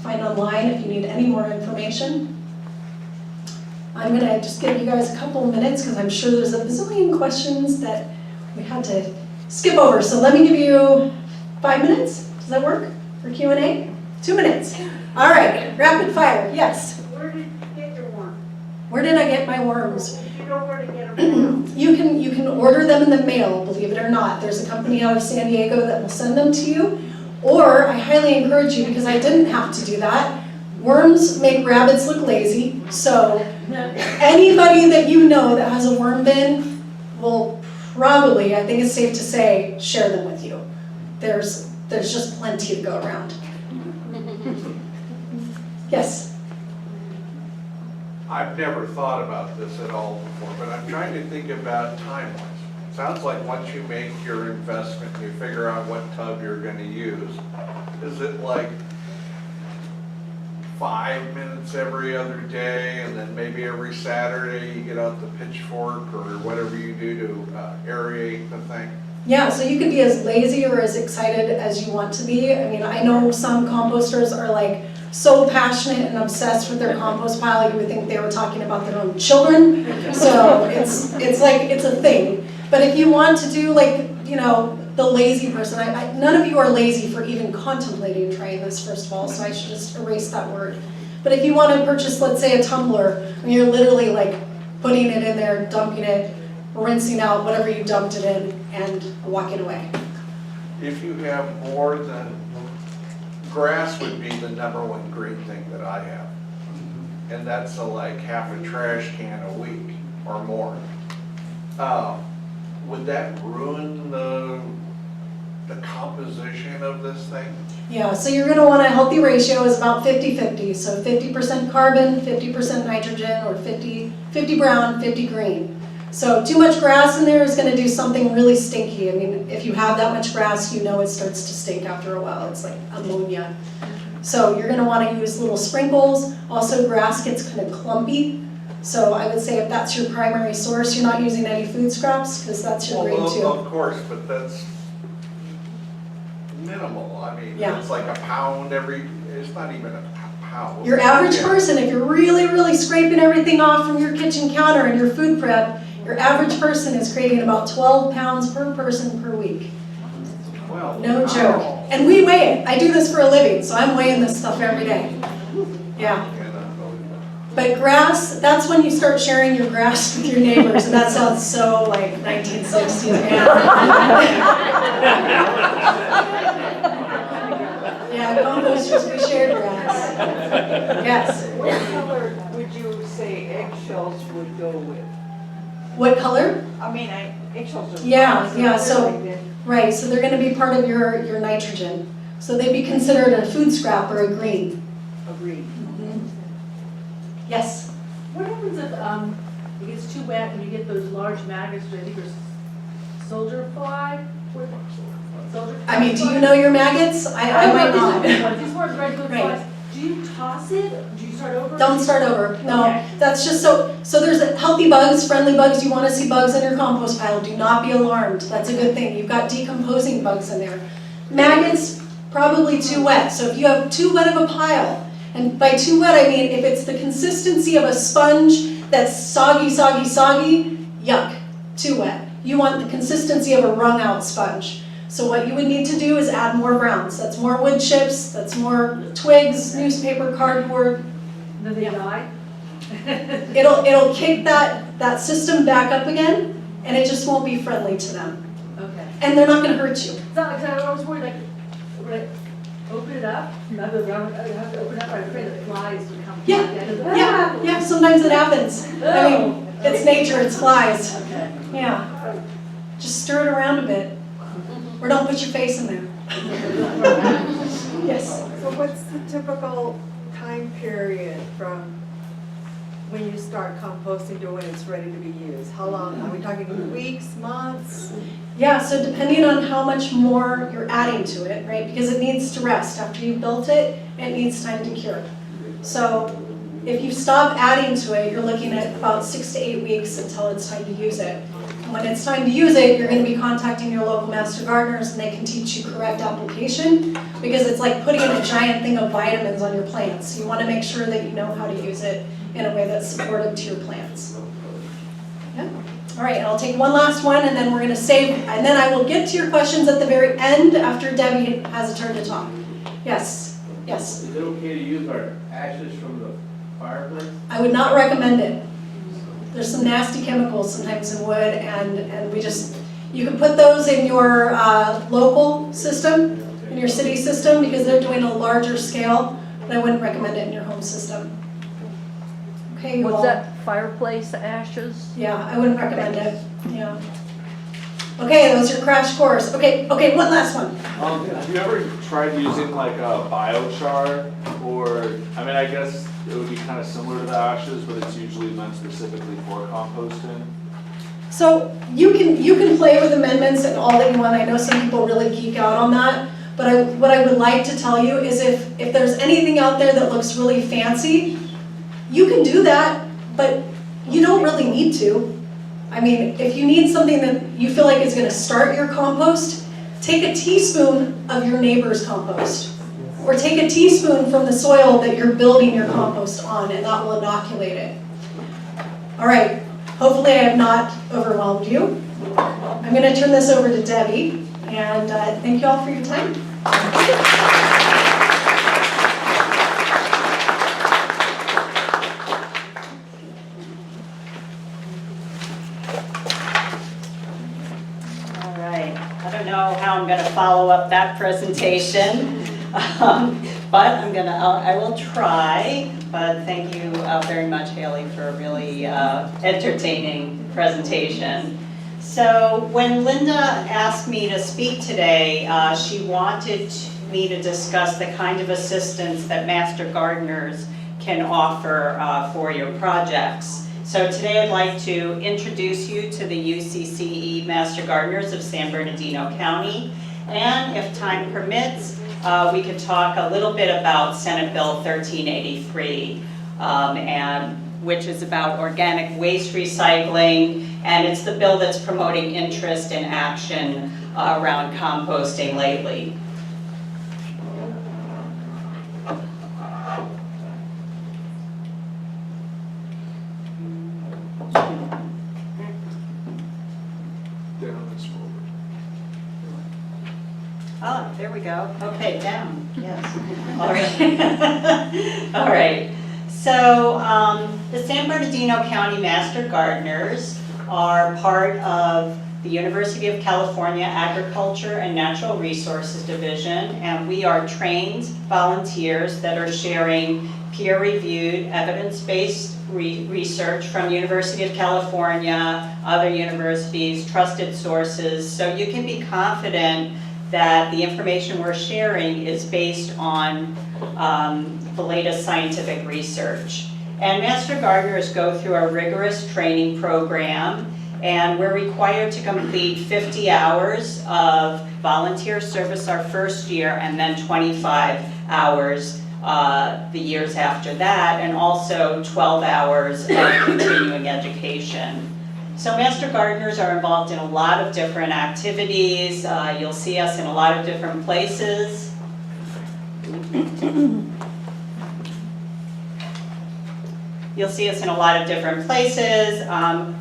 find online if you need any more information. I'm going to just give you guys a couple minutes because I'm sure there's a bazillion questions that we had to skip over. So let me give you 5 minutes. Does that work for Q&A? 2 minutes. All right, rapid fire, yes. Where did you get your worm? Where did I get my worms? You know where to get them from? You can order them in the mail, believe it or not. There's a company out of San Diego that will send them to you. Or I highly encourage you, because I didn't have to do that, worms make rabbits look lazy. So anybody that you know that has a worm bin will probably, I think it's safe to say, share them with you. There's just plenty to go around. Yes? I've never thought about this at all before, but I'm trying to think about timelines. Sounds like once you make your investment, you figure out what tub you're going to use. Is it like 5 minutes every other day, and then maybe every Saturday you get out the pitchfork or whatever you do to aerate the thing? Yeah, so you can be as lazy or as excited as you want to be. I mean, I know some composters are like so passionate and obsessed with their compost pile, you would think they were talking about their own children. So it's like, it's a thing. But if you want to do like, the lazy person, none of you are lazy for even contemplating trying this, first of all, so I should just erase that word. But if you want to purchase, let's say, a tumbler, and you're literally like putting it in there, dumping it, rinsing out whatever you dumped it in, and walking away. If you have more than, grass would be the #1 green thing that I have. And that's like half a trash can a week or more. Would that ruin the composition of this thing? Yeah, so you're going to want a healthy ratio is about 50-50. So 50% carbon, 50% nitrogen, or 50 brown, 50 green. So too much grass in there is going to do something really stinky. I mean, if you have that much grass, you know it starts to stink after a while. It's like ammonia. So you're going to want to use little sprinkles. Also, grass gets kind of clumpy. So I would say if that's your primary source, you're not using any food scraps because that's your green too. Of course, but that's minimal. I mean, Yeah. It's like a pound it's not even a pound. Your average person, if you're really, really scraping everything off from your kitchen counter and your food prep, your average person is creating about 12 pounds per person per week. Well, No joke. And we weigh it. I do this for a living, so I'm weighing this stuff every day. Yeah. But grass, that's when you start sharing your grass with your neighbors, and that sounds so like 1960s, man. Yes. What color would you say eggshells would go with? What color? I mean, eggshells are. Yeah, so, right, so they're gonna be part of your nitrogen. So they'd be considered a food scrap or a green. Agreed. Yes? What happens if it gets too wet and you get those large maggots, I think there's soldier fly? Soldier I mean, do you flies? know your maggots? I might not. These weren't regular Right. flies. Do you toss it? Do you start over? Don't start over, no. Okay. That's just so there's healthy bugs, friendly bugs. You wanna see bugs in your compost pile, do not be alarmed. That's a good thing. You've got decomposing bugs in there. Maggots, probably too wet. So if you have too wet of a pile, and by too wet I mean if it's the consistency of a sponge that's soggy, yuck, too wet. You want the consistency of a wrung out sponge. So what you would need to do is add more browns. That's more wood chips, that's more twigs, newspaper, cardboard. Then they die? It'll kick that system back up again, and it just won't be friendly to them. Okay. And they're not gonna hurt you. It's not like, I was worried, like, when I open it up, I have to open it up, I'm afraid the flies would come. Yeah, sometimes it happens. I mean, it's nature, it's flies. Okay. Yeah. Just stir it around a bit. Or don't put your face in there. Yes. So what's the typical time period from when you start composting to when it's ready to be used? How long, are we talking weeks, months? Yeah, so depending on how much more you're adding to it, right? Because it needs to rest. After you've built it, it needs time to cure. So if you stop adding to it, you're looking at about 6 to 8 weeks until it's time to use it. And when it's time to use it, you're going to be contacting your local master gardeners and they can teach you correct application because it's like putting a giant thing of vitamins on your plants. You want to make sure that you know how to use it in a way that's supportive to your plants. Yeah. All right, and I'll take one last one and then we're going to save, and then I will get to your questions at the very end after Debbie has a turn to talk. Yes, yes. Is it okay to use our ashes from the fireplace? I would not recommend it. There's some nasty chemicals sometimes in wood, and you can put those in your local system, in your city system, because they're doing a larger scale, but I wouldn't recommend it in your home system. Okay, you all. Was that fireplace ashes? Yeah, I wouldn't recommend it, yeah. Okay, that was your crash course. Okay, one last one. Have you ever tried using like a biochar, or, I mean, I guess it would be kind of similar to the ashes, but it's usually meant specifically for composting? So you can play with amendments and all that you want. I know some people really geek out on that, but what I would like to tell you is if there's anything out there that looks really fancy, you can do that, but you don't really need to. I mean, if you need something that you feel like is going to start your compost, take a teaspoon of your neighbor's compost. Or take a teaspoon from the soil that you're building your compost on, and that will inoculate it. All right, hopefully I have not overwhelmed you. I'm going to turn this over to Debbie, and thank you all for your time. All right, I don't know how I'm going to follow up that presentation. But I will try, but thank you very much, Haley, for a really entertaining presentation. So when Linda asked me to speak today, she wanted me to discuss the kind of assistance that master gardeners can offer for your projects. So today I'd like to introduce you to the UCCE Master Gardeners of San Bernardino County, and if time permits, we could talk a little bit about Senate Bill 1383, which is about organic waste recycling, and it's the bill that's promoting interest and action around composting lately. Oh, there we go. Okay, down. Yes. All right. All right. So the San Bernardino County Master Gardeners are part of the University of California Agriculture and Natural Resources Division, and we are trained volunteers that are sharing peer-reviewed, evidence-based research from University of California, other universities, trusted sources, so you can be confident that the information we're sharing is based on the latest scientific research. And Master Gardeners go through a rigorous training program, and we're required to complete 50 hours of volunteer service our first year, and then 25 hours the years after that, and also 12 hours of continuing education. So Master Gardeners are involved in a lot of different activities. You'll see us in a lot of different places. You'll see us in a lot of different places.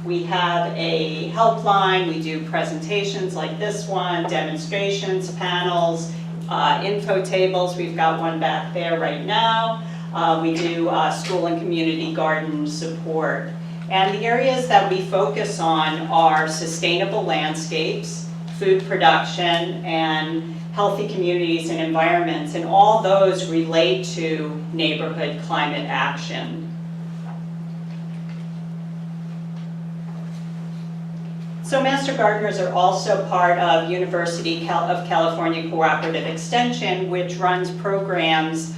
We have a helpline. We do presentations like this one, demonstrations, panels, info tables. We've got one back there right now. We do school and community garden support. And the areas that we focus on are sustainable landscapes, food production, and healthy communities and environments. And all those relate to neighborhood climate action. So Master Gardeners are also part of University of California Cooperative Extension, which runs programs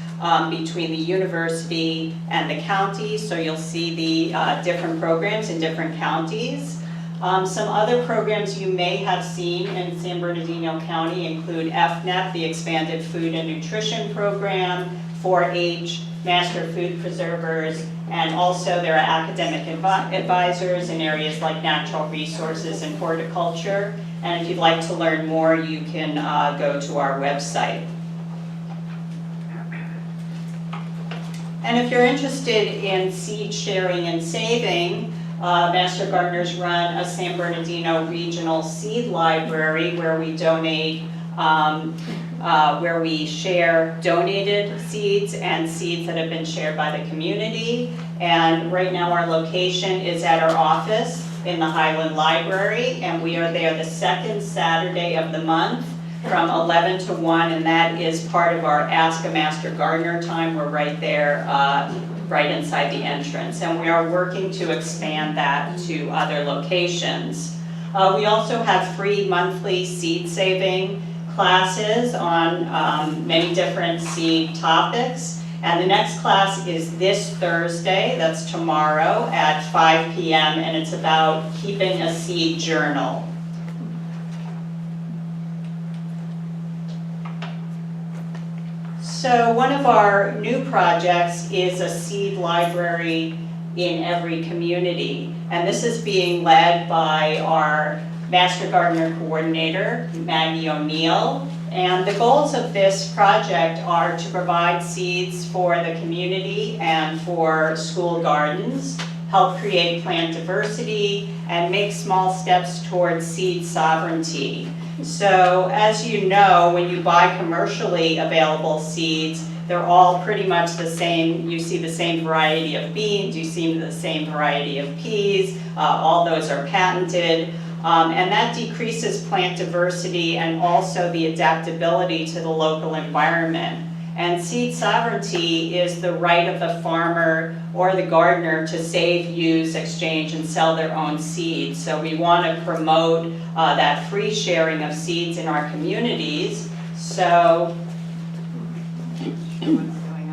between the university and the county. So you'll see the different programs in different counties. Some other programs you may have seen in San Bernardino County include FNEP, the Expanded Food and Nutrition Program, 4-H, Master Food Preservers, and also there are academic advisors in areas like natural resources and horticulture. And if you'd like to learn more, you can go to our website. And if you're interested in seed sharing and saving, Master Gardeners run a San Bernardino Regional Seed Library where we donate, where we share donated seeds and seeds that have been shared by the community. And right now our location is at our office in the Highland Library, and we are there the second Saturday of the month from 11 to 1, and that is part of our Ask a Master Gardener time. We're right there, right inside the entrance, and we are working to expand that to other locations. We also have free monthly seed saving classes on many different seed topics, and the next class is this Thursday, that's tomorrow at 5 p.m., and it's about keeping a seed journal. So one of our new projects is a seed library in every community. And this is being led by our Master Gardener Coordinator, Maggie O'Neill. And the goals of this project are to provide seeds for the community and for school gardens, help create plant diversity, and make small steps towards seed sovereignty. So as you know, when you buy commercially available seeds, they're all pretty much the same. You see the same variety of beans, you see the same variety of peas, all those are patented. And that decreases plant diversity and also the adaptability to the local environment. And seed sovereignty is the right of the farmer or the gardener to save, use, exchange, and sell their own seeds. So we want to promote that free sharing of seeds in our communities. So, what's going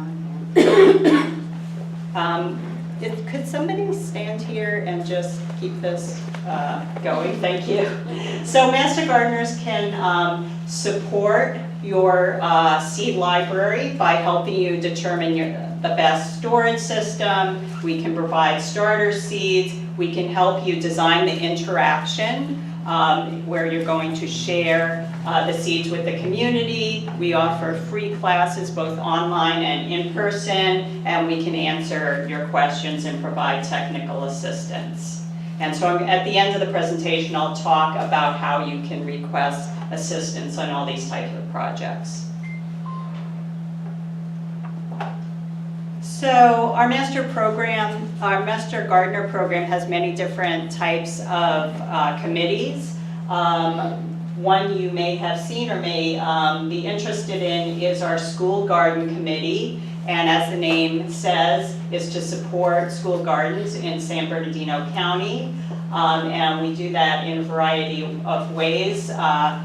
on here? Could somebody stand here and just keep this going? Thank you. So Master Gardeners can support your seed library by helping you determine the best storage system. We can provide starter seeds. We can help you design the interaction where you're going to share the seeds with the community. We offer free classes both online and in person, and we can answer your questions and provide technical assistance. And so at the end of the presentation, I'll talk about how you can request assistance on all these types of projects. So our Master Gardener program has many different types of committees. One you may have seen or may be interested in is our school garden committee. And as the name says, is to support school gardens in San Bernardino County. And we do that in a variety of ways.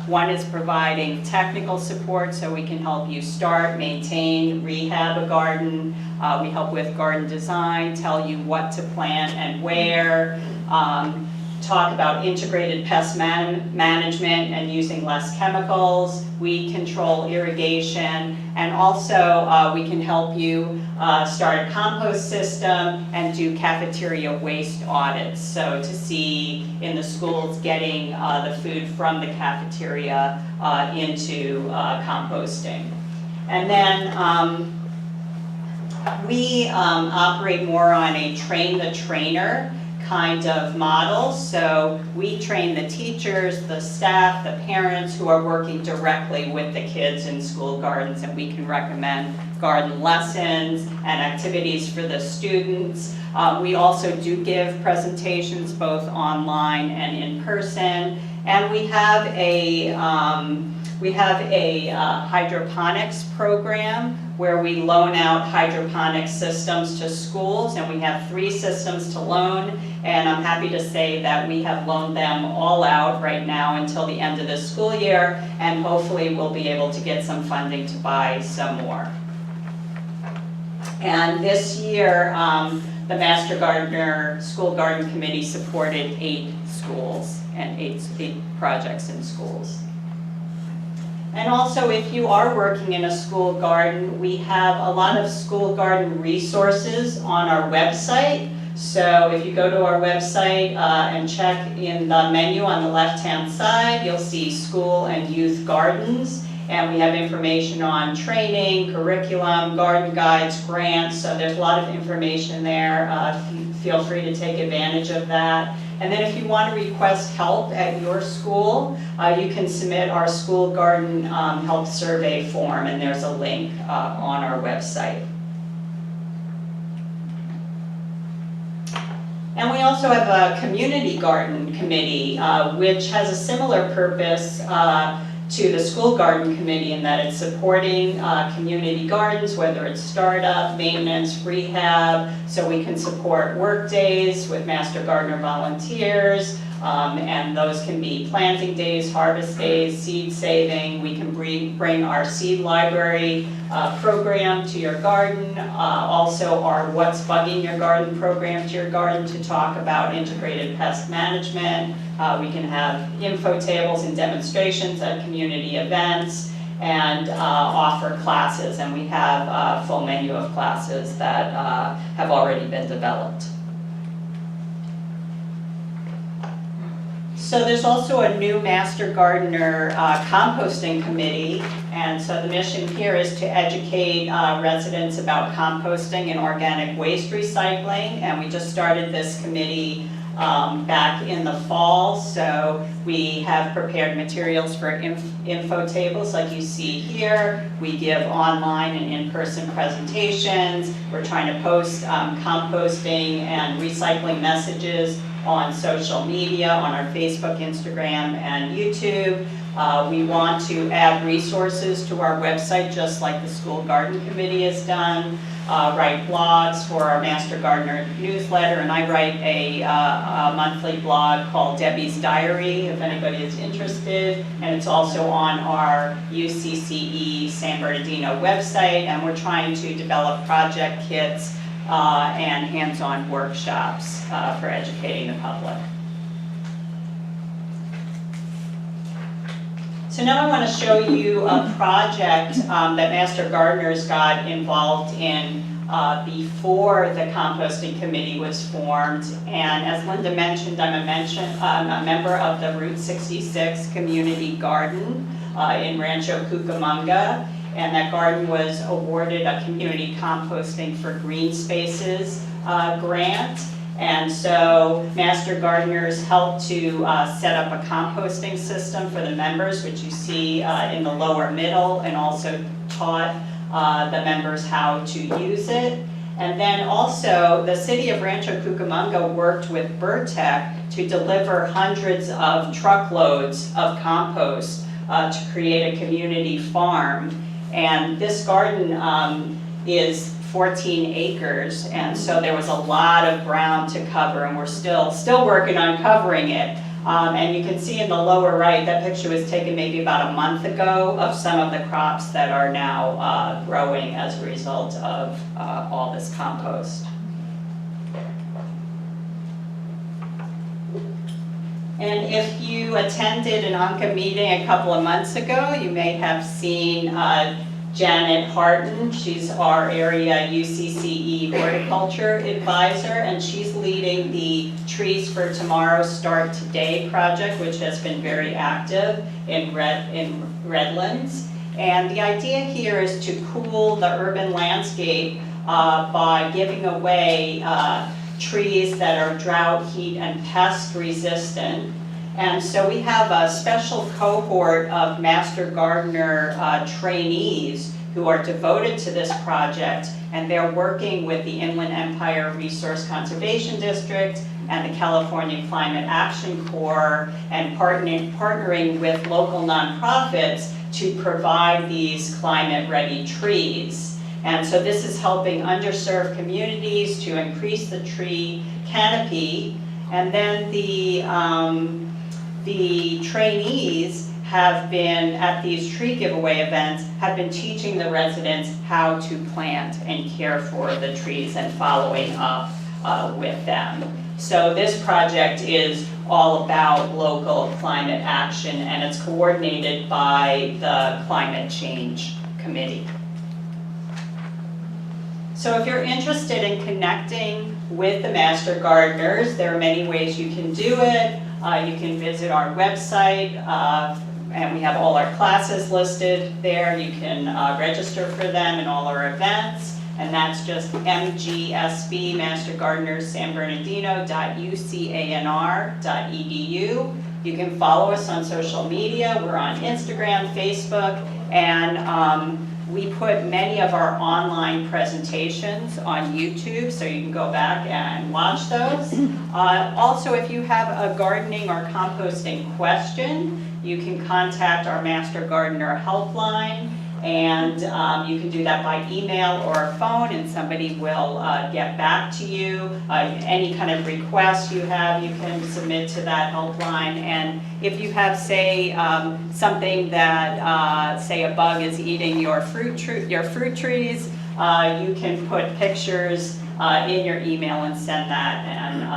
One is providing technical support so we can help you start, maintain, rehab a garden. We help with garden design, tell you what to plant and where. Talk about integrated pest management and using less chemicals, weed control, irrigation, and also we can help you start a compost system and do cafeteria waste audits. So to see in the schools getting the food from the cafeteria into composting. And then we operate more on a train the trainer kind of model. So we train the teachers, the staff, the parents who are working directly with the kids in school gardens, and we can recommend garden lessons and activities for the students. We also do give presentations both online and in person, and we have a hydroponics program where we loan out hydroponic systems to schools, and we have 3 systems to loan, and I'm happy to say that we have loaned them all out right now until the end of the school year, and hopefully we'll be able to get some funding to buy some more. And this year, the Master Gardener School Garden Committee supported 8 schools and 8 projects in schools. And also, if you are working in a school garden, we have a lot of school garden resources on our website. So if you go to our website and check in the menu on the left-hand side, you'll see school and youth gardens. And we have information on training, curriculum, garden guides, grants. So there's a lot of information there. Feel free to take advantage of that. And then if you want to request help at your school, you can submit our school garden help survey form, and there's a link on our website. And we also have a community garden committee, which has a similar purpose to the school garden committee in that it's supporting community gardens, whether it's startup, maintenance, rehab, so we can support work days with Master Gardener volunteers, and those can be planting days, harvest days, seed saving. We can bring our seed library program to your garden, also our What's Bugging Your Garden program to your garden to talk about integrated pest management. We can have info tables and demonstrations at community events, and offer classes, and we have a full menu of classes that have already been developed. So there's also a new Master Gardener composting committee, and so the mission here is to educate residents about composting and organic waste recycling, and we just started this committee back in the fall, so we have prepared materials for info tables like you see here. We give online and in-person presentations. We're trying to post composting and recycling messages on social media, on our Facebook, Instagram, and YouTube. We want to add resources to our website, just like the School Garden Committee has done. Write blogs for our Master Gardener newsletter, and I write a monthly blog called Debbie's Diary, if anybody is interested, and it's also on our UCCE San Bernardino website, and we're trying to develop project kits and hands-on workshops for educating the public. So now I want to show you a project that Master Gardeners got involved in before the composting committee was formed. And as Linda mentioned, I'm a member of the Route 66 Community Garden in Rancho Cucamonga. And that garden was awarded a Community Composting for Green Spaces grant. And so Master Gardeners helped to set up a composting system for the members, which you see in the lower middle, and also taught the members how to use it. And then also, the city of Rancho Cucamonga worked with Tech to deliver hundreds of truckloads of compost to create a community farm. And this garden is 14 acres, and so there was a lot of ground to cover, and we're still working on covering it. And you can see in the lower right, that picture was taken maybe about a month ago of some of the crops that are now growing as a result of all this compost. And if you attended an ANCA meeting a couple of months ago, you may have seen Janet Harton. She's our area UCCE horticulture advisor, and she's leading the Trees for Tomorrow Start Today project, which has been very active in Redlands. And the idea here is to cool the urban landscape by giving away trees that are drought, heat, and pest resistant. And so we have a special cohort of Master Gardener trainees who are devoted to this project, and they're working with the Inland Empire Resource Conservation District and the California Climate Action Corps, and partnering with local nonprofits to provide these climate-ready trees. And so this is helping underserved communities to increase the tree canopy. And then the trainees have been, at these tree giveaway events, have been teaching the residents how to plant and care for the trees and following up with them. So this project is all about local climate action, and it's coordinated by the Climate Change Committee. So if you're interested in connecting with the Master Gardeners, there are many ways you can do it. You can visit our website, and we have all our classes listed there. You can register for them and all our events, and that's just MGSB, Master Gardeners San Bernardino.ucanr.edu. You can follow us on social media. We're on Instagram, Facebook, and we put many of our online presentations on YouTube, so you can go back and watch those. Also, if you have a gardening or composting question, you can contact our Master Gardener helpline, and you can do that by email or phone, and somebody will get back to you. Any kind of requests you have, you can submit to that helpline. And if you have, say, something that, say, a bug is eating your fruit trees, you can put pictures in your email and send that, and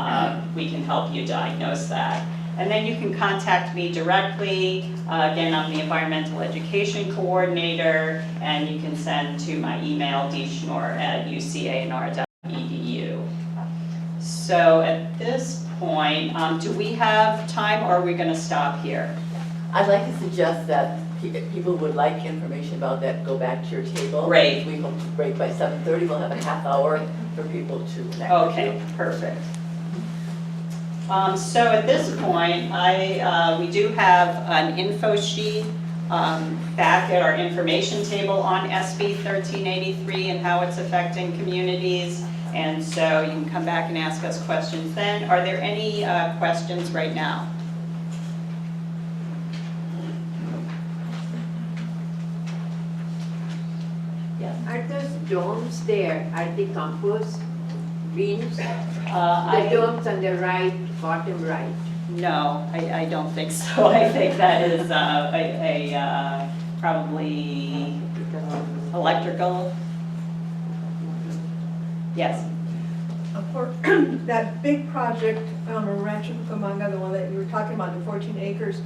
we can help you diagnose that. And then you can contact me directly. Again, I'm the Environmental Education Coordinator, and you can send to my email, dschnor@ucanr.edu. So at this point, do we have time, or are we going to stop here? I'd like to suggest that if people would like information about that, go back to your table. Great. We hope to break by 7:30. We'll have a half hour for people to connect with you. Okay, perfect. So at this point, we do have an info sheet back at our information table on SB 1383 and how it's affecting communities. And so you can come back and ask us questions then. Are there any questions right now? Yes. Are those domes there, are they compost bins? The domes on the right, bottom right. No, I don't think so. I think that is probably electrical. Yes. For that big project, Rancho Cucamonga, the one that you were talking about, the 14 acres,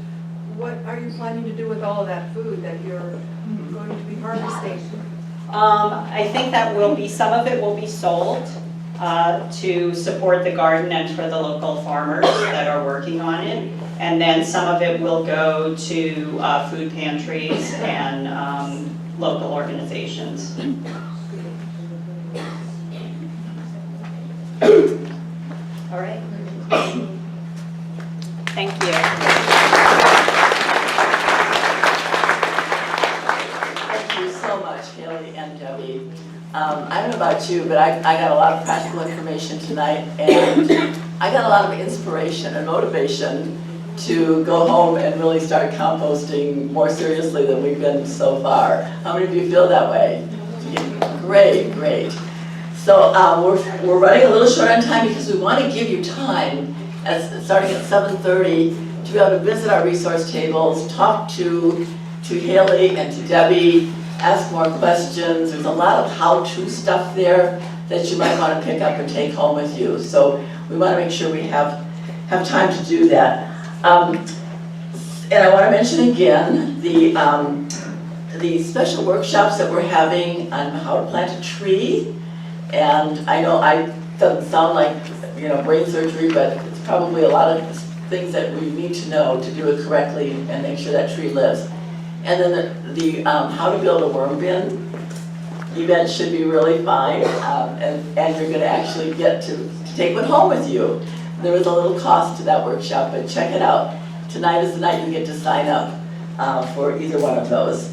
what are you planning to do with all of that food that you're going to be harvesting? I think that some of it will be sold to support the garden and for the local farmers that are working on it. And then some of it will go to food pantries and local organizations. All right. Thank you. Thank you so much, Haley and Debbie. I don't know about you, but I got a lot of practical information tonight, and I got a lot of inspiration and motivation to go home and really start composting more seriously than we've been so far. How many of you feel that way? Great, great. So we're running a little short on time because we want to give you time, starting at 7:30, to be able to visit our resource tables, talk to Haley and to Debbie, ask more questions. There's a lot of how-to stuff there that you might want to pick up and take home with you. So we want to make sure we have time to do that. And I want to mention again the special workshops that we're having on how to plant a tree. And I know it doesn't sound like, brain surgery, but it's probably a lot of things that we need to know to do it correctly and make sure that tree lives. And then the how to build a worm bin event should be really fun, and you're going to actually get to take one home with you. There is a little cost to that workshop, but check it out. Tonight is the night you get to sign up for either one of those.